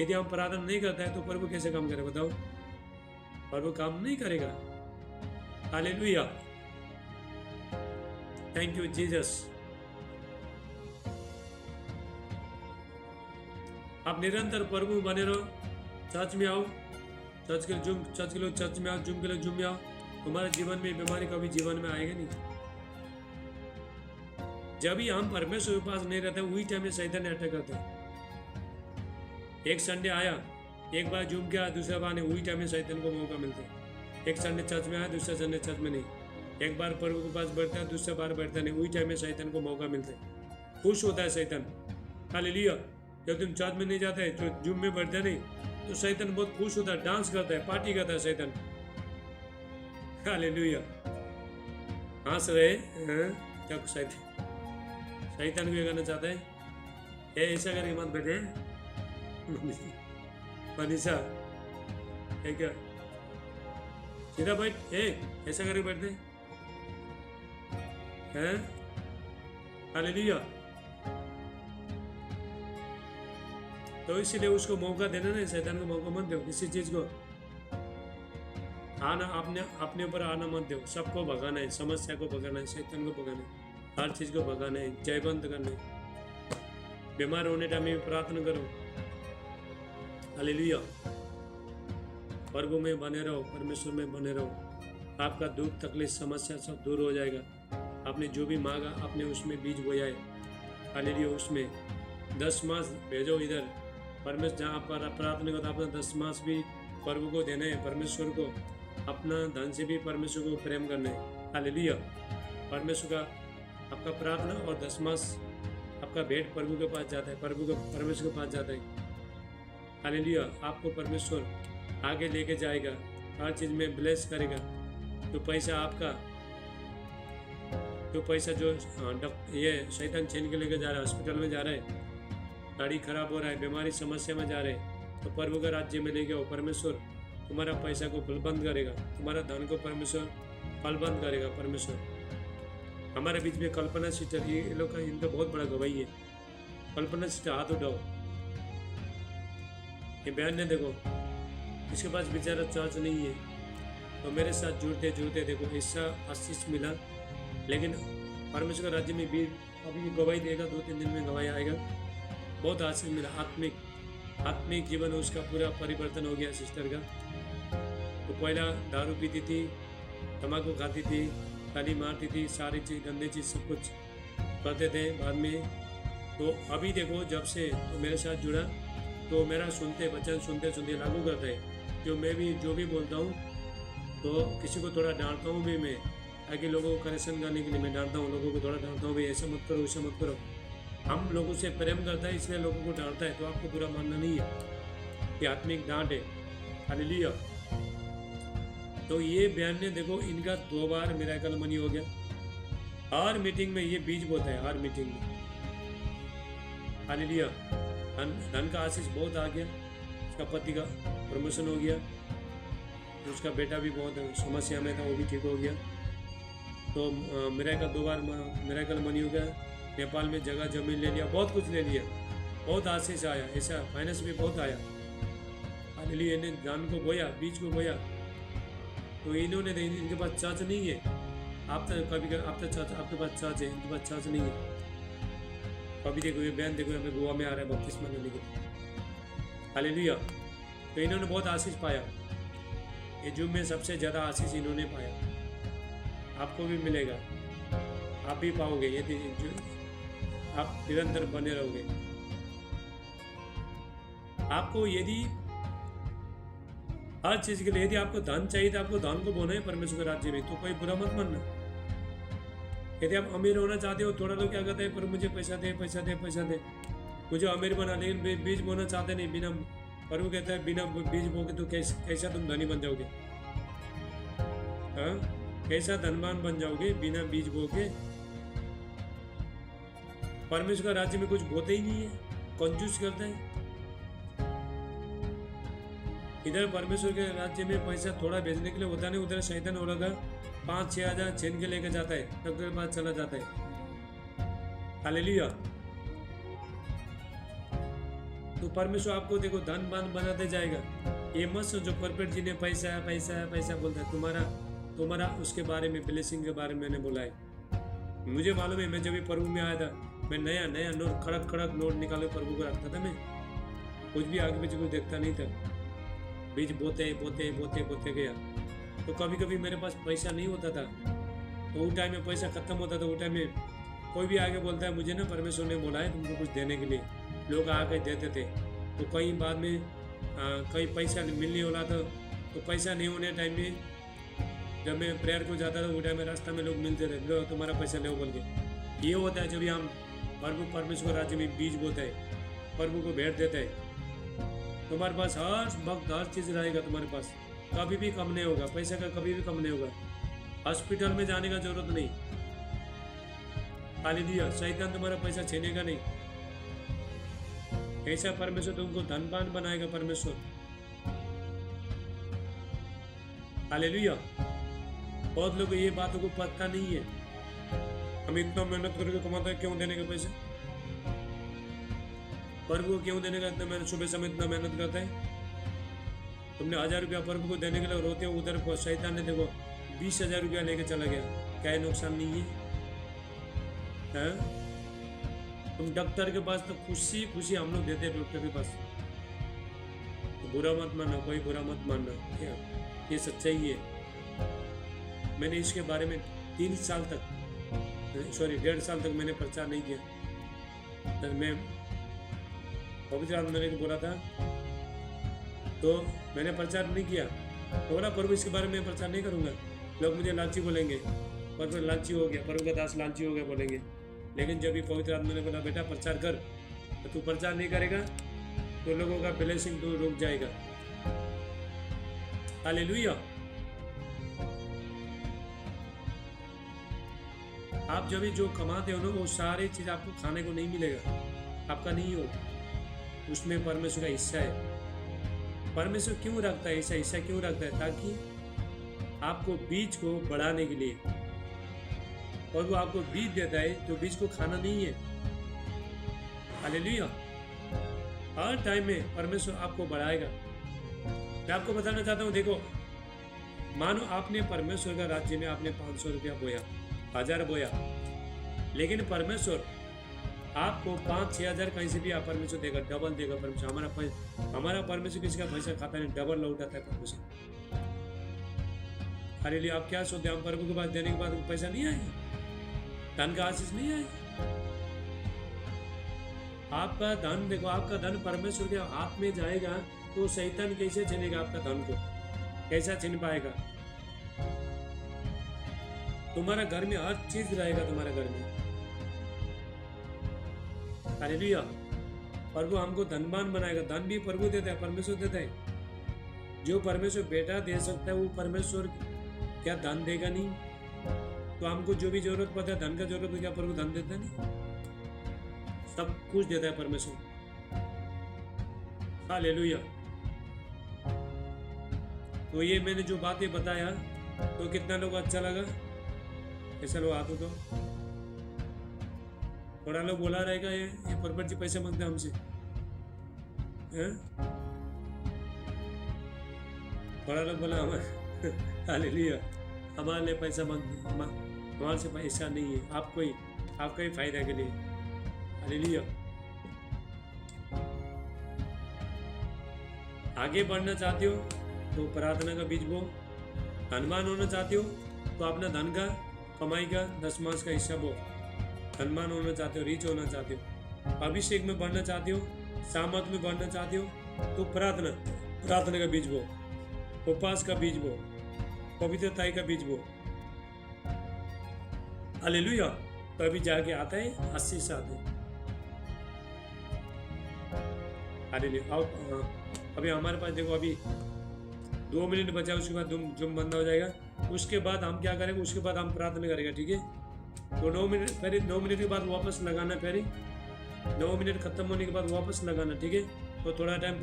यदि हम प्रार्थना नहीं करता है तो प्रभु कैसे काम करे बताओ? प्रभु काम नहीं करेगा। हालेलुया। Thank you Jesus. आप निरंतर प्रभु बने रहो, चर्च में आओ, चर्च के लोग चर्च में आओ, जूम के लोग जूम में आओ। तुम्हारे जीवन में बीमारी कभी जीवन में आएगा नहीं। जब भी हम परमेश्वर के पास नहीं रहते वही टाइम में शैतान ने अटैक करते हैं। एक संडे आया, एक बार जूम किया, दूसरा बार नहीं, वही टाइम में शैतान को मौका मिलता है। एक संडे चर्च में आया, दूसरा संडे चर्च में नहीं, एक बार प्रभु के पास बैठता है, दूसरा बार बैठता नहीं, वही टाइम में शैतान को मौका मिलता है। खुश होता है शैतान। हालेलुया। जब तुम चर्च में नहीं जाते तो जूम में बैठते नहीं, तो शैतान बहुत खुश होता है, डांस करता है, पार्टी करता है शैतान। हालेलुया। हंस रहे हैं क्या? शैतान को ये करना चाहता है, ऐसा करके मत बैठे मनीषा, है क्या? सीधा बैठ, ऐसा करके बैठते हैं। हालेलुया। तो इसीलिए उसको मौका देना नहीं, शैतान को मौका मत दो किसी चीज को। आना अपने ऊपर आना मत दो। सबको भगाना है, समस्या को भगाना है, शैतान को भगाना है, हर चीज को भगाना है, जयवंत करना है। बीमार होने टाइम में प्रार्थना करो। हालेलुया। प्रभु में बने रहो, परमेश्वर में बने रहो। आपका दुख तकलीफ समस्या सब दूर हो जाएगा। आपने जो भी मांगा आपने उसमें बीज बोया है। हालेलुया। उसमें 10 मास भेजो इधर। परमेश्वर जहाँ पर प्रार्थना करता अपना 10 मास भी प्रभु को देना है, परमेश्वर को अपना धन से भी परमेश्वर को प्रेम करना है। हालेलुया। परमेश्वर का आपका प्रार्थना और 10 मास आपका भेंट प्रभु के पास जाता है, परमेश्वर के पास जाता है। हालेलुया। आपको परमेश्वर आगे लेके जाएगा, हर चीज में ब्लेस करेगा। जो पैसा आपका, जो पैसा जो ये शैतान छीन के लेके जा रहा है, हॉस्पिटल में जा रहा है, गाड़ी खराब हो रहा है, बीमारी समस्या में जा रहे हैं, तो प्रभु का राज्य में लेके आओ। परमेश्वर तुम्हारा पैसा को फलबंद करेगा, तुम्हारा धन को परमेश्वर फलबंद करेगा। परमेश्वर हमारे बीच में कल्पना सिस्टर, ये लोग का इनका बहुत बड़ा गवाही है। कल्पना सिस्टर हाथ उठाओ। ये बहन ने देखो, इसके पास बेचारा चार्ज नहीं है, तो मेरे साथ जुड़ते जुड़ते देखो ऐसा आशीष मिला। लेकिन परमेश्वर का राज्य में भी अभी गवाही देगा, 2-3 दिन में गवाही आएगा। बहुत आशीष मिला। आत्मिक जीवन उसका पूरा परिवर्तन हो गया सिस्टर का। तो पहला दारू पीती थी, तम्बाकू खाती थी, ताली मारती थी, सारी चीज़ गंदी चीज़ सब कुछ करते थे बाद में। तो अभी देखो जब से तो मेरे साथ जुड़ा, तो मेरा वचन सुनते सुनते लागू करता है। जो भी बोलता हूँ तो किसी को थोड़ा डांटता हूँ भी मैं, ताकि लोगों को करेक्शन करने के लिए मैं डांटता हूँ, लोगों को थोड़ा डांटता हूँ, भाई ऐसा मत करो वैसा मत करो। हम लोगों से प्रेम करता है इसलिए लोगों को डांटता है, तो आपको बुरा मानना नहीं है, ये आत्मिक डांट है। हालेलुया। तो ये बयान ने देखो इनका 2 बार मिरेकल मनी हो गया। हर मीटिंग में ये बीज बोता है, हर मीटिंग में। हालेलुया। धन का आशीष बहुत आ गया, उसका पति का प्रमोशन हो गया, उसका बेटा भी बहुत समस्या में था, वो भी ठीक हो गया। तो मिरेकल 2 बार मिरेकल मनी हो गया। नेपाल में जगह जमीन ले लिया, बहुत कुछ ले लिया, बहुत आशीष आया, ऐसा फाइनेंस भी बहुत आया। हालेलुया। ने धान को बोया, बीज को बोया, तो इन्होंने इनके पास चर्च नहीं है। आप तो कभी आप तो चर्च, आपके पास चर्च है, इनके पास चर्च नहीं है। कभी देखो ये बहन देखो यहाँ पे गोवा में आ रहा है बपतिस्मा लेने के लिए। हालेलुया। तो इन्होंने बहुत आशीष पाया। ये जूम में सबसे ज़्यादा आशीष इन्होंने पाया। आपको भी मिलेगा, आप भी पाओगे यदि आप निरंतर बने रहोगे। आपको यदि हर चीज के लिए यदि आपको धन चाहिए तो आपको धन को बोना है परमेश्वर के राज्य में, तो कोई बुरा मत मानना। यदि आप अमीर होना चाहते हो, थोड़ा लोग क्या कहते हैं पर मुझे पैसा दे पैसा दे पैसा दे, मुझे अमीर बना, लेकिन बीज बोना चाहते नहीं। बिना प्रभु कहता है बिना बीज बोगे तो कैसा तुम धनी बन जाओगे? हाँ, कैसा धनवान बन जाओगे बिना बीज बोगे? परमेश्वर का राज्य में कुछ बोते ही नहीं है, कंजूस करता है। इधर परमेश्वर के राज्य में पैसा थोड़ा भेजने के लिए होता नहीं, उधर शैतान हो लगा 5-6 हजार छीन के लेके जाता है, डॉक्टर के पास चला जाता है। हालेलुया। तो परमेश्वर आपको देखो धनवान बनाते जाएगा। ये मत सोचो परपेट जी ने पैसा है पैसा है पैसा बोलता है। तुम्हारा उसके बारे में, ब्लेसिंग के बारे में मैंने बोला है। मुझे मालूम है, मैं जब भी प्रभु में आया था, मैं नया नया नोट, खड़क नोट निकाले प्रभु को रखता था। मैं कुछ भी आगे पीछे कुछ देखता नहीं था, बीज बोते गया। तो कभी कभी मेरे पास पैसा नहीं होता था, तो उस टाइम में पैसा खत्म होता था। उस टाइम में कोई भी आगे बोलता है मुझे ना परमेश्वर ने बोला है तुमको कुछ देने के लिए, लोग आके देते थे। तो कई बाद में कहीं पैसा मिलने वाला था, तो पैसा नहीं होने टाइम में जब मैं प्रेयर को जाता था, उस टाइम में रास्ता में लोग मिलते थे, लो तुम्हारा पैसा ले बोल के। ये होता है जब हम परमेश्वर राज्य में बीज बोता है, प्रभु को भेंट देता है, तुम्हारे पास हर वक्त हर चीज रहेगा। तुम्हारे पास कभी भी कम नहीं होगा, पैसे का कभी भी कम नहीं होगा। हॉस्पिटल में जाने का जरूरत नहीं। हालेलुया। शैतान तुम्हारा पैसा छीनेगा नहीं। ऐसा परमेश्वर तुमको धनवान बनाएगा परमेश्वर। हालेलुया। बहुत लोग ये बातों को पता नहीं है। हम इतना मेहनत करके कमाते हैं, क्यों देने के पैसे? प्रभु को क्यों देने का इतना मेहनत, सुबह समय इतना मेहनत करता है? तुमने 1000 रुपया प्रभु को देने के लिए रोते हो, उधर शैतान ने देखो 20,000 रुपया लेके चला गया। क्या नुकसान नहीं है? तुम डॉक्टर के पास तो खुशी खुशी हम लोग देते हैं डॉक्टर के पास। तो बुरा मत मानना, कोई बुरा मत मानना, क्या ये सच्चाई है। मैंने इसके बारे में 3 साल तक, सॉरी 1.5 साल तक मैंने प्रचार नहीं किया। तो मैं पवित्र आत्मा ने बोला था, तो मैंने प्रचार नहीं किया। तो बोला प्रभु इसके बारे में प्रचार नहीं करूंगा, लोग मुझे लालची बोलेंगे, पर फिर लालची हो गया, प्रभु का दास लालची हो गया बोलेंगे। लेकिन जब भी पवित्र आत्मा ने बोला बेटा प्रचार कर, तो तू प्रचार नहीं करेगा तो लोगों का ब्लेसिंग तो रुक जाएगा। हालेलुया। आप जब भी जो कमाते हो ना, वो सारी चीज आपको खाने को नहीं मिलेगा, आपका नहीं हो, उसमें परमेश्वर का हिस्सा है। परमेश्वर क्यों रखता है ऐसा हिस्सा, क्यों रखता है? ताकि आपको बीज को बढ़ाने के लिए। और वो आपको बीज देता है तो बीज को खाना नहीं है। हालेलुया। हर टाइम में परमेश्वर आपको बढ़ाएगा। मैं आपको बताना चाहता हूँ, देखो मानो आपने परमेश्वर का राज्य में आपने 500 रुपया बोया, 1000 बोया, लेकिन परमेश्वर आपको 5-6 हजार कहीं से भी आप परमेश्वर देगा, डबल देगा परमेश्वर। हमारा परमेश्वर किसी का पैसा खाता नहीं, डबल लौटाता है परमेश्वर। हालेलुया। आप क्या सोचते हैं, हम प्रभु के पास देने के बाद पैसा नहीं आएगा, धन का आशीष नहीं आएगा? आपका धन देखो, आपका धन परमेश्वर के हाथ में जाएगा तो शैतान कैसे छीनेगा आपका धन को? कैसा छीन पाएगा? तुम्हारा घर में हर चीज रहेगा, तुम्हारे घर में। हालेलुया। प्रभु हमको धनवान बनाएगा। धन भी प्रभु देता है, परमेश्वर देता है। जो परमेश्वर बेटा दे सकता है वो परमेश्वर क्या धन देगा नहीं? तो हमको जो भी जरूरत पड़ता है, धन का जरूरत है, क्या प्रभु धन देता नहीं? सब कुछ देता है परमेश्वर। हालेलुया। तो ये मैंने जो बातें बताया, तो कितना लोग अच्छा लगा? ऐसा लोग हाथों तो थोड़ा लोग बोला रहेगा ये परपट जी पैसे मांगते हमसे, थोड़ा लोग बोला हालेलुया। हमारे लिए पैसा हमारे से पैसा नहीं है, आपका ही फायदा के लिए। हालेलुया। आगे बढ़ना चाहते हो तो प्रार्थना का बीज बो। धनवान होना चाहते हो तो अपना धन का कमाई का 10 का हिस्सा बो। धनवान होना चाहते हो, रिच होना चाहते हो, अभिषेक में बढ़ना चाहते हो, सामर्थ में बढ़ना चाहते हो तो प्रार्थना का बीज बो, उपवास का बीज बो, पवित्रता का बीज बो। हालेलुया। तो अभी जाके आता है आशीष आते हैं। हालेलुया। आओ अभी हमारे पास देखो, अभी 2 मिनट बचा, उसके बाद जुम बंद हो जाएगा। उसके बाद हम क्या करेंगे, उसके बाद हम प्रार्थना करेंगे, ठीक है। तो 9 मिनट, फिर 9 मिनट के बाद वापस लगाना, फिर 9 मिनट खत्म होने के बाद वापस लगाना, ठीक है। तो थोड़ा टाइम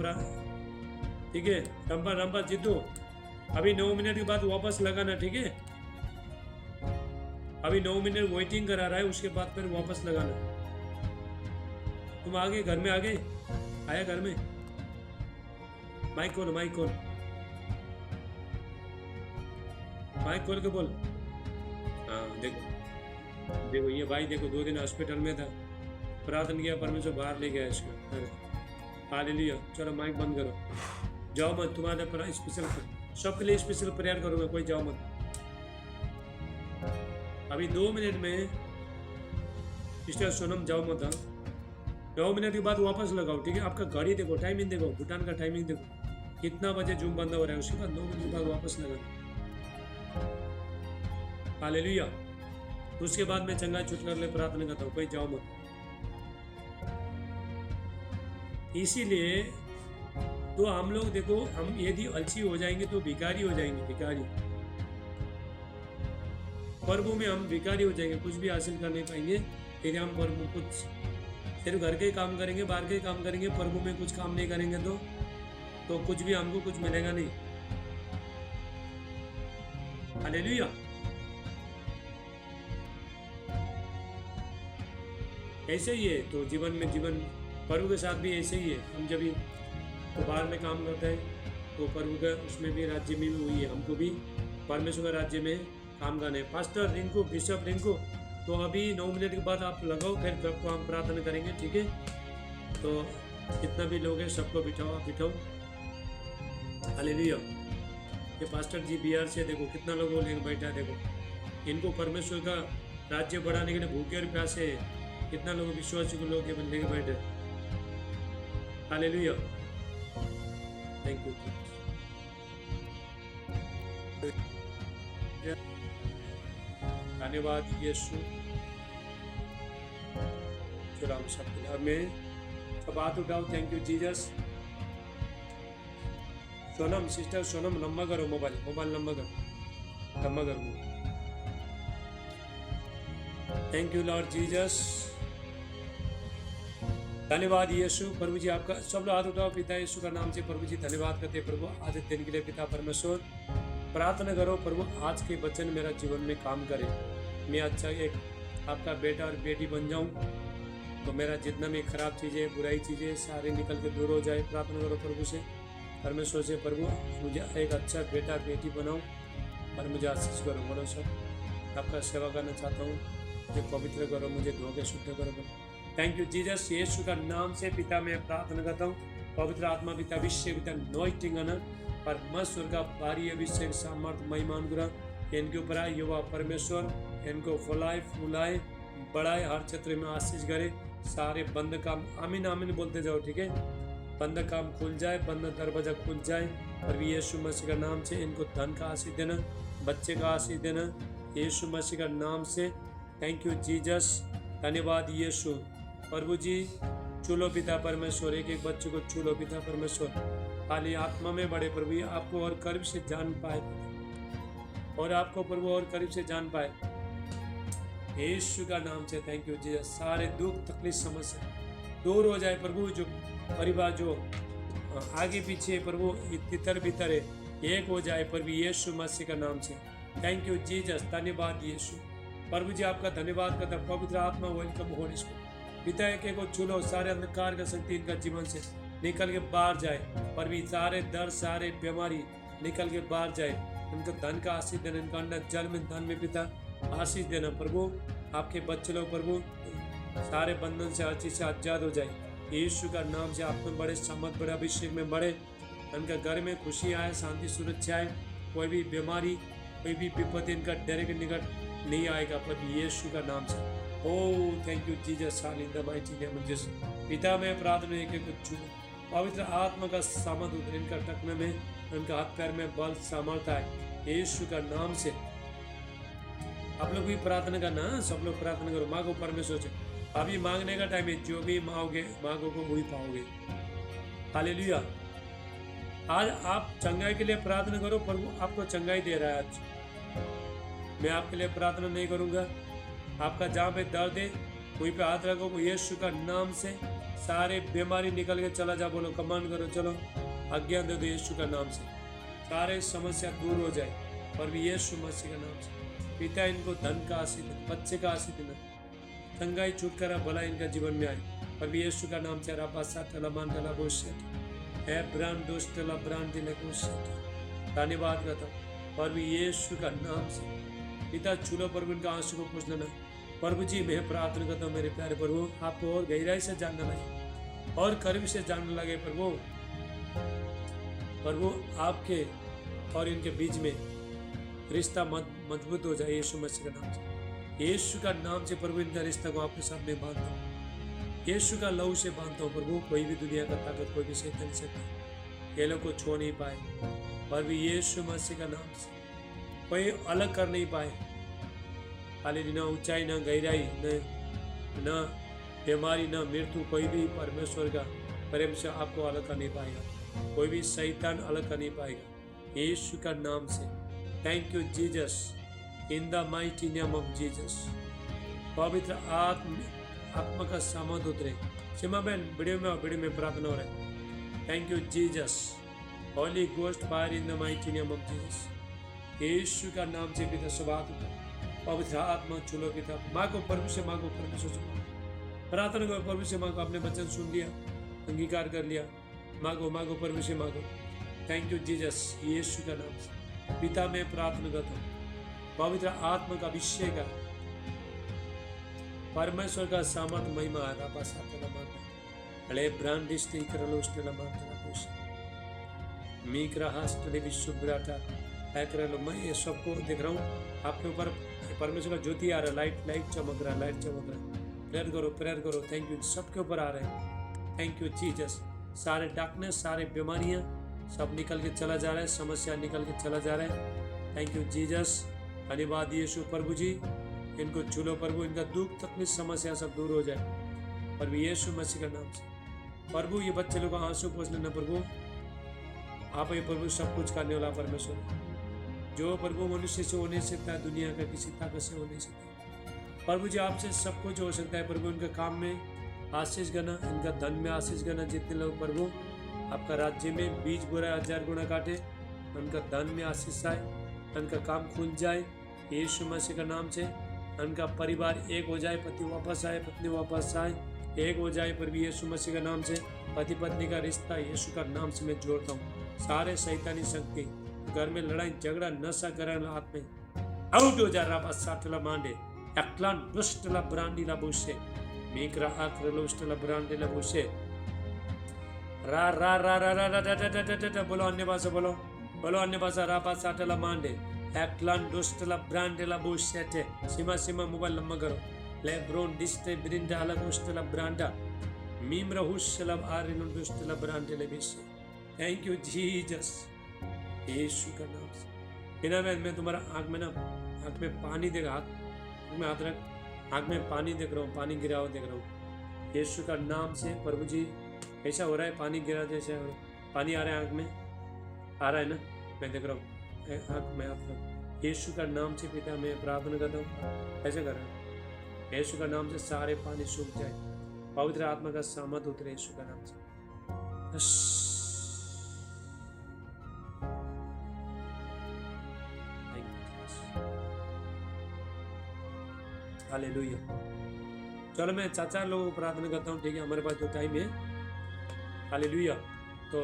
ठीक है। रंपा जिद्दू, अभी 9 मिनट के बाद वापस लगाना, ठीक है। अभी 9 मिनट वेटिंग करा रहा है, उसके बाद फिर वापस लगाना। तुम आगे घर में आगे आया, घर में माइक खोल के बोल। हाँ देखो ये भाई, देखो 2 दिन हॉस्पिटल में था, प्रार्थना किया, परमेश्वर बाहर ले गया इसको। हालेलुया। चलो माइक बंद करो, जाओ मत। तुम्हारे स्पेशल सबके लिए स्पेशल प्रेयर करूँगा, कोई जाओ मत। अभी 2 मिनट में सिस्टर सोनम जाओ मत। 9 मिनट के बाद वापस लगाओ, ठीक है। आपका घड़ी देखो, टाइमिंग देखो, भूटान का टाइमिंग देखो कितना बजे जूम बंद हो रहा है, उसके बाद 9 मिनट के बाद वापस लगाना। हालेलुया। उसके बाद मैं चंगा छुटकारा ले प्रार्थना करता हूँ, कोई जाओ मत। इसीलिए तो हम लोग देखो, हम यदि अलसी हो जाएंगे तो भिखारी हो जाएंगे, भिखारी। प्रभु में हम भिखारी हो जाएंगे, कुछ भी हासिल कर नहीं पाएंगे यदि हम प्रभु कुछ सिर्फ घर के ही काम करेंगे, बाहर के ही काम करेंगे, प्रभु में कुछ काम नहीं करेंगे तो कुछ भी हमको कुछ मिलेगा नहीं। हालेलुया। ऐसे ही है तो जीवन प्रभु के साथ भी ऐसे ही है। हम जब भी तो बाहर में काम करते हैं तो प्रभु का उसमें भी राज्य में भी हुई है, हमको भी परमेश्वर का राज्य में काम करना है। पास्टर रिंकू, बिशप रिंकू, तो अभी 9 मिनट के बाद आप लगाओ, फिर सबको हम प्रार्थना करेंगे, ठीक है। तो जितना भी लोग हैं सबको बिठाओ। हालेलुया। ये पास्टर जी बिहार से, देखो कितना लोगों लेकर बैठा है, देखो इनको परमेश्वर का राज्य बढ़ाने के लिए भूखे और प्यासे है। कितना लोग विश्वासी को लोग लेकर बैठे। हालेलुया। Thank you. धन्यवाद यीशु। चलो हम सब में सब हाथ उठाओ। Thank you Jesus. Sonam, sister Sonam, लंबा करो मोबाइल लंबा करो। Thank you Lord Jesus. धन्यवाद यीशु। प्रभु जी आपका, सब लोग हाथ उठाओ पिता यीशु का नाम से। प्रभु जी धन्यवाद करते हैं प्रभु आज दिन के लिए। पिता परमेश्वर प्रार्थना करो प्रभु, आज के वचन मेरा जीवन में काम करे। मैं अच्छा एक आपका बेटा और बेटी बन जाऊं, तो मेरा जितना भी खराब चीज़ें, बुराई चीज़ें सारे निकल के दूर हो जाए। प्रार्थना करो प्रभु से, परमेश्वर से, प्रभु मुझे एक अच्छा बेटा बेटी बनाओ और मुझे आशीष करो। बोलो सर, आपका सेवा करना चाहता हूँ, मुझे पवित्र करो, मुझे धोखे शुद्ध करो। Thank you Jesus. यीशु का नाम से पिता मैं प्रार्थना करता हूँ, पवित्र आत्मा पिता विषय पिता नॉइटिंग परमेश्वर का भारी अभिषेक सामर्थ महिमा अनुग्रह इनके ऊपर आए। युवा परमेश्वर इनको फुलाए बढ़ाए, हर क्षेत्र में आशीष करे। सारे बंद काम आमीन आमीन बोलते जाओ, ठीक है। बंद काम खुल जाए, बंद दरवाजा खुल जाए और यीशु मसीह का नाम से इनको धन का आशीष देना, बच्चे का आशीष देना यीशु मसीह का नाम से। Thank you Jesus. धन्यवाद यीशु। प्रभु जी चूलो पिता परमेश्वर, एक बच्चे को चूलो पिता परमेश्वर, खाली आत्मा में बढ़े प्रभु, आपको और करीब से जान पाए और आपको प्रभु और करीब से जान पाए यीशु का नाम से। Thank you Jesus. सारे दुख तकलीफ समस्या दूर हो जाए प्रभु। जो परिवार जो आगे पीछे प्रभु तितर बितर है, एक हो जाए प्रभु यीशु मसीह का नाम से। Thank you Jesus. धन्यवाद यीशु। प्रभु जी आपका धन्यवाद करता। पवित्र आत्मा वेलकम होली स्पिरिट पिता, एक को चुनो, सारे अंधकार का शक्ति इनका जीवन से निकल के बाहर जाए। पर भी सारे दर्द, सारे बीमारी निकल के बाहर जाए। इनको धन का आशीष देना, इनका अन्न जल में धन में पिता आशीष देना प्रभु। आपके बच्चे लोग प्रभु सारे बंधन से हर चीज से आजाद हो जाए यीशु का नाम से। आप में बड़े समत बड़े अभिषेक में बढ़े, इनका घर में खुशी आए, शांति सुरक्षा आए, कोई भी बीमारी कोई भी विपत्ति इनका डायरेक्ट निकट नहीं आएगा प्रभु यीशु का नाम से। Oh thank you Jesus, in the mighty name of Jesus. पिता में प्रार्थना एक एक छू पवित्र आत्मा का सामर्थ उतर इनका टकने में, इनका हाथ पैर में बल सामर्थ आए यीशु का नाम से। आप लोग भी प्रार्थना करना, सब लोग प्रार्थना करो, मांगो परमेश्वर से। अभी मांगने का टाइम है, जो भी मांगोगे वही पाओगे। हालेलुया। आज आप चंगाई के लिए प्रार्थना करो, प्रभु आपको चंगाई दे रहा है। आज मैं आपके लिए प्रार्थना नहीं करूंगा। आपका जहाँ पे दर्द है वहीं पे हाथ रखो, यीशु का नाम से सारे बीमारी निकल के चला जा। बोलो कमांड करो, चलो अज्ञान दे दो यीशु का नाम से, सारे समस्या दूर हो जाए और भी यीशु मसीह का नाम से। पिता इनको धन का आशीष देना, बच्चे का आशीष देना, चंगाई छुटकारा भला इनका जीवन में आए और भी यीशु का नाम से। रापासा टलमान टला बोशेट है ब्रांड दोस्त टला ब्रांड दिले बोशेट। धन्यवाद करता हूँ और भी यीशु का नाम से। पिता छूलो प्रभु इनका आंसू को पूछ लेना। प्रभु जी मैं प्रार्थना करता हूँ मेरे प्यारे प्रभु, आपको और गहराई से जानना लगे और करीब से जानने लगे प्रभु। प्रभु आपके और इनके बीच में रिश्ता मजबूत हो जाए यीशु मसीह का नाम से। यीशु का नाम से प्रभु इनका रिश्ता को आपके सामने बांधता हूँ, यीशु का लहू से बांधता हूँ प्रभु। कोई भी दुनिया का ताकत, कोई भी शैतान से ये लोग को छू नहीं पाए और भी यीशु मसीह का नाम से कोई अलग कर नहीं पाए। खाली ना ऊंचाई ना गहराई न बीमारी न मृत्यु, कोई भी परमेश्वर का प्रेम से आपको अलग कर नहीं पाएगा, कोई भी शैतान अलग कर नहीं पाएगा यीशु का नाम से। Thank you Jesus, in the mighty name of Jesus. पवित्र आत्मा का सामर्थ उतरे। सीमा बहन वीडियो में प्रार्थना हो रहा है। Thank you Jesus, holy ghost fire in the mighty name of Jesus. यीशु का नाम से पिता सुभात पवित्र आत्मा चुलो पिता, माँ को प्रभु से मांगो, परमेश्वर से मांगो, प्रार्थना करो प्रभु से मांगो। आपने वचन सुन लिया, अंगीकार कर लिया, मांगो मांगो प्रभु से मांगो। थैंक यू जीसस, यीशु का नाम से। पिता में प्रार्थना करता हूँ पवित्र आत्मा का अभिषेक है, परमेश्वर का सामर्थ महिमा है। रापा सातला मांगो अले ब्रांडिस्टे करलोस्टेला मांगला पुष मीकरा हास्टले विशुभ्राटा लो। मैं ये सबको देख रहा हूँ, आपके ऊपर परमेश्वर का ज्योति आ रहा है, लाइट चमक रहा है, लाइट चमक रहा है। प्रेयर करो। थैंक यू, सबके ऊपर आ रहा है। Thank you Jesus. सारे डार्कनेस, सारे बीमारियां सब निकल के चला जा रहा है, समस्या निकल के चला जा रहा है। थैंक यू जीसस, धन्यवाद यीशु। प्रभु जी इनको छूलो प्रभु, इनका दुख तकलीफ समस्या सब दूर हो जाए और यीशु मसीह का नाम से। प्रभु ये बच्चे लोग आंसू पोंछ लेना प्रभु, आप ये प्रभु सब कुछ करने वाला परमेश्वर, जो प्रभु मनुष्य से हो नहीं सकता, दुनिया का किसी ताकत से हो नहीं सकता। प्रभु जी आपसे सब कुछ हो सकता है प्रभु। इनका काम में आशीष करना, इनका धन में आशीष करना। जितने लोग प्रभु आपका राज्य में बीज बोरा 1000 गुना काटे, उनका धन में आशीष आए, उनका काम खुल जाए यीशु मसीह का नाम से। उनका परिवार एक हो जाए, पति वापस आए, पत्नी वापस आए, एक हो जाए प्रभु यीशु मसीह का नाम से। पति पत्नी का रिश्ता यीशु का नाम से मैं जोड़ता हूँ। सारे शैतानी शक्ति, घर में लड़ाई झगड़ा नशा करना हाथ में आउट हो जा रहा। साटला मांडे अक्लान दुष्टला ब्रांडीला बुशे मीकरा आक्रलोष्टला ब्रांडीला बुशे रा रा रा रा रा रा रा। बोलो अन्य भाषा, बोलो अन्य भाषा। रापा साटला मांडे अक्लान दुष्टला ब्रांडीला बुशे। सीमा मोबाइल लम्बा करो। ले ब्रोन डिस्टे ब्रिंडा अलग दुष्टला ब्रांडा मीमरा हुशला आरिनो दुष्टला ब्रांडीले बिशे। थैंक यू जीसस, यीशु का नाम से। बिना मैं तुम्हारा आँख में पानी देख, आँख में हाथ रख, आँख में पानी देख रहा हूँ, पानी गिरा हुआ देख रहा हूँ यीशु का नाम से। प्रभु जी ऐसा हो रहा है, पानी गिरा जैसे पानी आ रहा है, आँख में आ रहा है ना, मैं देख रहा हूँ, आँख में हाथ रख यीशु का नाम से। पिता मैं प्रार्थना करता हूँ, ऐसे कर रहा हूँ यीशु का नाम से, सारे पानी सूख जाए, पवित्र आत्मा का सामर्थ उतरे यीशु का नाम से। हालेलुया। चलो मैं चाचा लोगों को प्रार्थना करता हूँ, ठीक है, हमारे पास जो टाइम है। हालेलुया। तो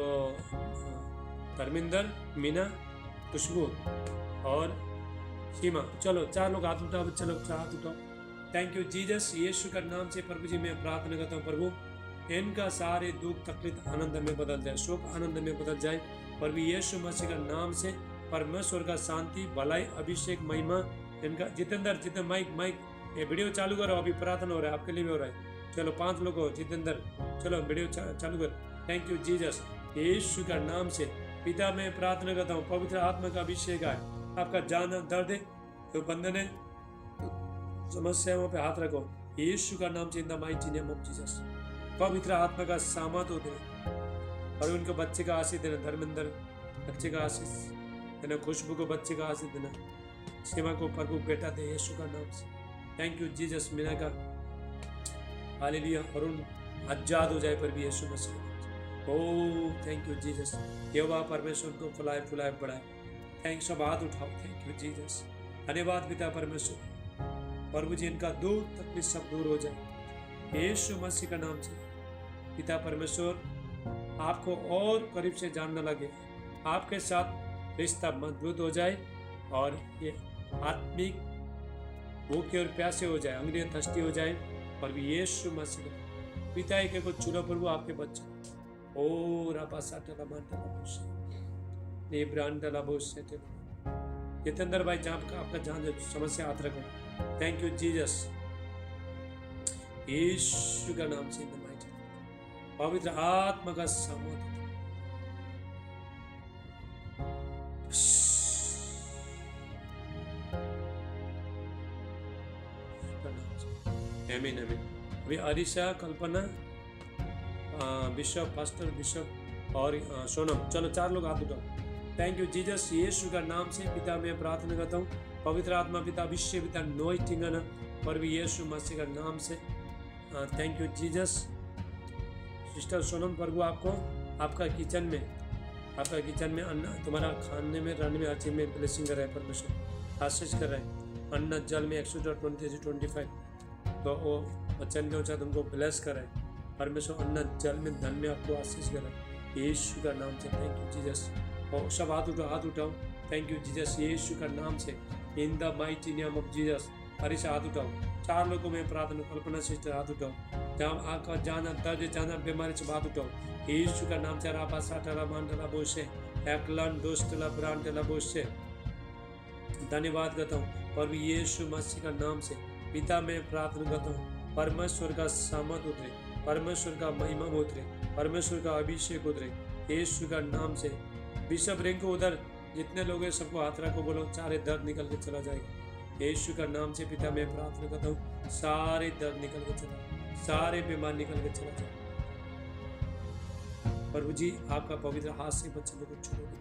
धर्मेंद्र, मीना, खुशबू और सीमा। चलो 4 लोग हाथ उठाओ, चलो हाथ उठाओ। थैंक यू जीसस, यीशु का नाम से प्रभु जी मैं प्रार्थना करता हूँ प्रभु, इनका सारे दुख तकलीफ आनंद में बदल जाए, शोक आनंद में बदल जाए। प्रभु यीशु मसीह का नाम से परमेश्वर का शांति, भलाई, अभिषेक, महिमा इनका। जितेंद्र माइक ये वीडियो चालू करो, अभी प्रार्थना हो रहा है, आपके लिए भी हो रहा है। चलो 5 लोग हो, जितेंद्र चलो वीडियो चालू कर। थैंक यू जीसस, यीशु का नाम से पिता मैं प्रार्थना करता हूँ, पवित्र आत्मा का अभिषेक है, आपका जान दर्द है तो बंधन है समस्याओं पे हाथ रखो यीशु का नाम से, इन the mighty name of Jesus. पवित्र आत्मा का सामर्थ हो देना और उनको बच्चे का आशीष देना, धर्मेंद्र बच्चे का आशीष देना, खुशबू को बच्चे का आशीष देना, सीमा को प्रभु बेटा दे यीशु का नाम से। थैंक यू जीसस, मीना का हालेलुया, अरुण आजाद हो जाए पर भी यीशु मसीह। ओ थैंक यू जीसस, यहोवा परमेश्वर को फुलाए फुलाए बढ़ाए। थैंक, सब हाथ उठाओ। थैंक यू जीसस, धन्यवाद पिता परमेश्वर, प्रभु जी इनका दुख तकलीफ सब दूर हो जाए यीशु मसीह का नाम से। पिता परमेश्वर आपको और करीब से जानने लगे, आपके साथ रिश्ता मजबूत हो जाए और ये आत्मिक भूखे और प्यासे हो जाए, अंग्रेज थस्ती हो जाए। पर यीशु मसीह पिता एक को चुनो प्रभु आपके बच्चे। ओ राबासा टला मांटला बोसे ये ब्रांडला बोसे ते जितेंद्र भाई, जहाँ आपका जहाँ समस्या हाथ रखो। थैंक यू जीसस, यीशु का नाम से, पवित्र आत्मा का सामर्थ। आमीन आमीन। अभी अरिशा, कल्पना, बिशप, पास्टर बिशप और सोनम, चलो 4 लोग हाथ उठाओ। थैंक यू जीसस, यीशु का नाम से पिता मैं प्रार्थना करता हूँ, पवित्र आत्मा पिता अभिषेक पिता नोइटिंगन पर भी यीशु मसीह का नाम से। Thank you Jesus. Sister Sonam प्रभु आपको आपका किचन में अन्न, तुम्हारा खाने में, रहने में, हर चीज में ब्लेसिंग कर रहा है परमेश्वर, आशीष कर रहा है। अन्न जल में 120-25 तो वो वचन के अनुसार तुमको ब्लेस कर रहा है परमेश्वर। अन्न जल में धन में आपको आशीष कर रहा है यीशु का नाम से। Thank you Jesus. और सब हाथ उठाओ। थैंक यू जीसस, यीशु का नाम से, इन the mighty name of Jesus. Harish हाथ उठाओ। 4 लोगों में प्रार्थना, कल्पना सिस्टर हाथ उठाओ। जहाँ आपका जाना दर्द, जाना बीमारी से हाथ उठाओ यीशु का नाम से। राबा साटला मांडला बोसे एकलन दोस्तला ब्रांडला बोसे। धन्यवाद करता हूँ पर यीशु मसीह का नाम से पिता में प्रार्थना करता हूँ, परमेश्वर का सामर्थ उतरे, परमेश्वर का महिमा उतरे, परमेश्वर का अभिषेक उतरे यीशु का नाम से। बिशप रिंकू उधर जितने लोग हैं सबको हाथ रखो, बोलो सारे दर्द निकल के चला जाएगा यीशु का नाम से। पिता मैं प्रार्थना करता हूँ, सारे दर्द निकल के चला, सारे बीमार निकल के चला जाए। प्रभु जी आपका पवित्र हाथ से बच्चे लोगों को छूलो पिता।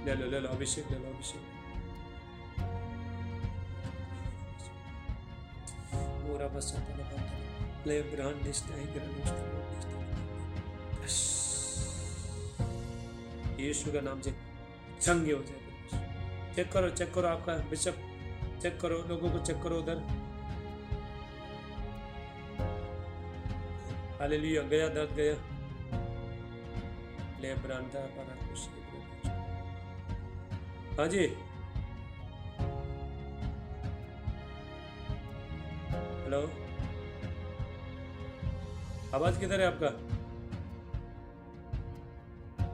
ले लो अभिषेक, ले लो अभिषेक। मोरा बस ले ब्रांड यीशु का नाम से चंगे हो जाए। चेक करो आपका बिशप, चेक करो, लोगों को चेक करो उधर। हालेलुया, गया दर्द गया। ले ब्रांड पर हाँ जी, हेलो, आवाज किधर है आपका?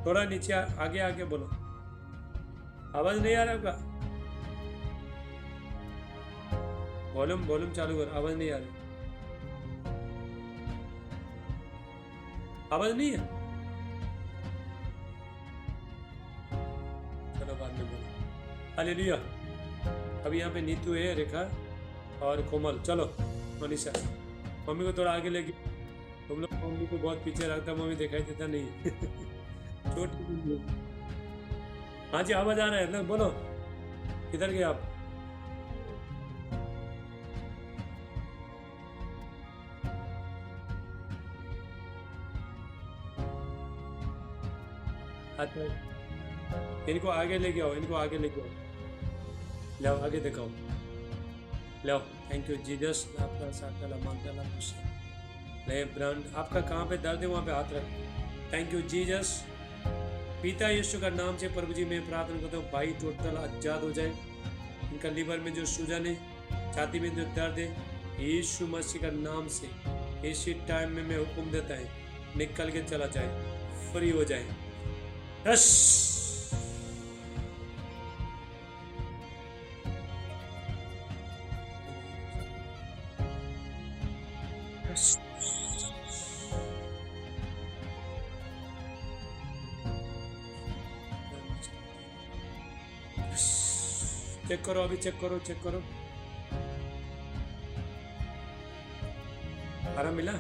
थोड़ा नीचे आगे बोलो, आवाज नहीं आ रहा आपका। वॉल्यूम चालू करो, आवाज नहीं आ रही। आवाज नहीं है, चलो बाद में बोलो। हालेलुया। अभी यहाँ पे नीतू है, रेखा और कोमल। चलो मनीषा, मम्मी को थोड़ा आगे लेके। तुम लोग मम्मी को बहुत पीछे रखता, मम्मी दिखाई देता नहीं। छोटी। हाँ जी, आवाज आ रहा है ना, बोलो किधर गए आप? अच्छा, इनको आगे लेके आओ, ले आओ, आगे दिखाओ, ले आओ। Thank you Jesus. आपका साकला मांगला मुझसे ले ब्रांड आपका कहाँ पे दर्द है वहाँ पे हाथ रख। Thank you Jesus. पिता यीशु का नाम से प्रभु जी मैं प्रार्थना करता हूँ भाई टोटल आजाद हो जाए। इनका लीवर में जो सूजन है, छाती में जो दर्द है, यीशु मसीह का नाम से इसी टाइम में मैं हुक्म देता है निकल के चला जाए, फ्री हो जाए। यस चेक करो, अभी चेक करो, चेक करो। आराम मिला?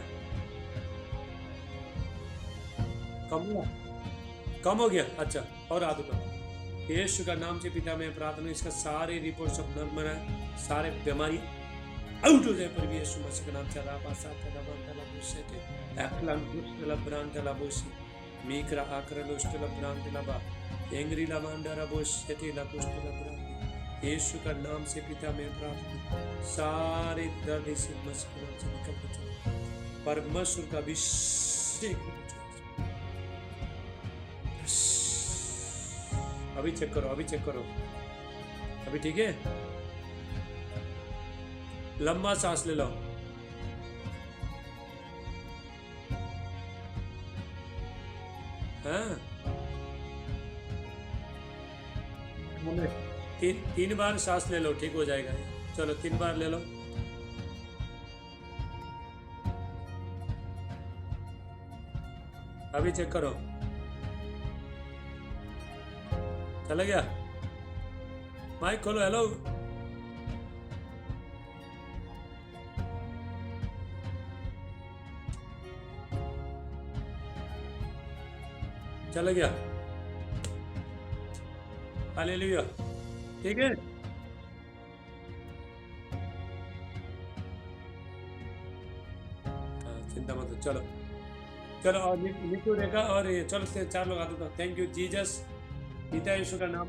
कम हुआ? कम हो गया? अच्छा, और हाथ ऊपर। यीशु का नाम से पिता में प्रार्थना, इसका सारे रिपोर्ट सब नॉर्मल है, सारे बीमारी आउट हो जाए पर यीशु मसीह का नाम से। रापासा तलबंतला बुसेते एक्लन बुस्तला ब्रांतला बुसी मीकरा आक्रलोस्टला ब्रांतला बा एंग्री लमांडरा बुसेते ला बुस्तला ब्रांत। यीशु का नाम से पिता में प्रार्थना, सारे दर्द इस मसीह के नाम से निकल के चले, परमेश्वर का अभिषेक। अभी चेक करो, अभी चेक करो, अभी ठीक है। लंबा सांस ले लो। हाँ, तीन बार सांस ले लो, ठीक हो जाएगा। चलो 3 बार ले लो। अभी चेक करो, चला गया? माइक खोलो। हेलो, चला गया? हालेलुया, ठीक है। चिंता मत, चलो चलो। और निकू देखा, और ये चलो 4 लोग आते। Thank you Jesus. पिता यीशु का नाम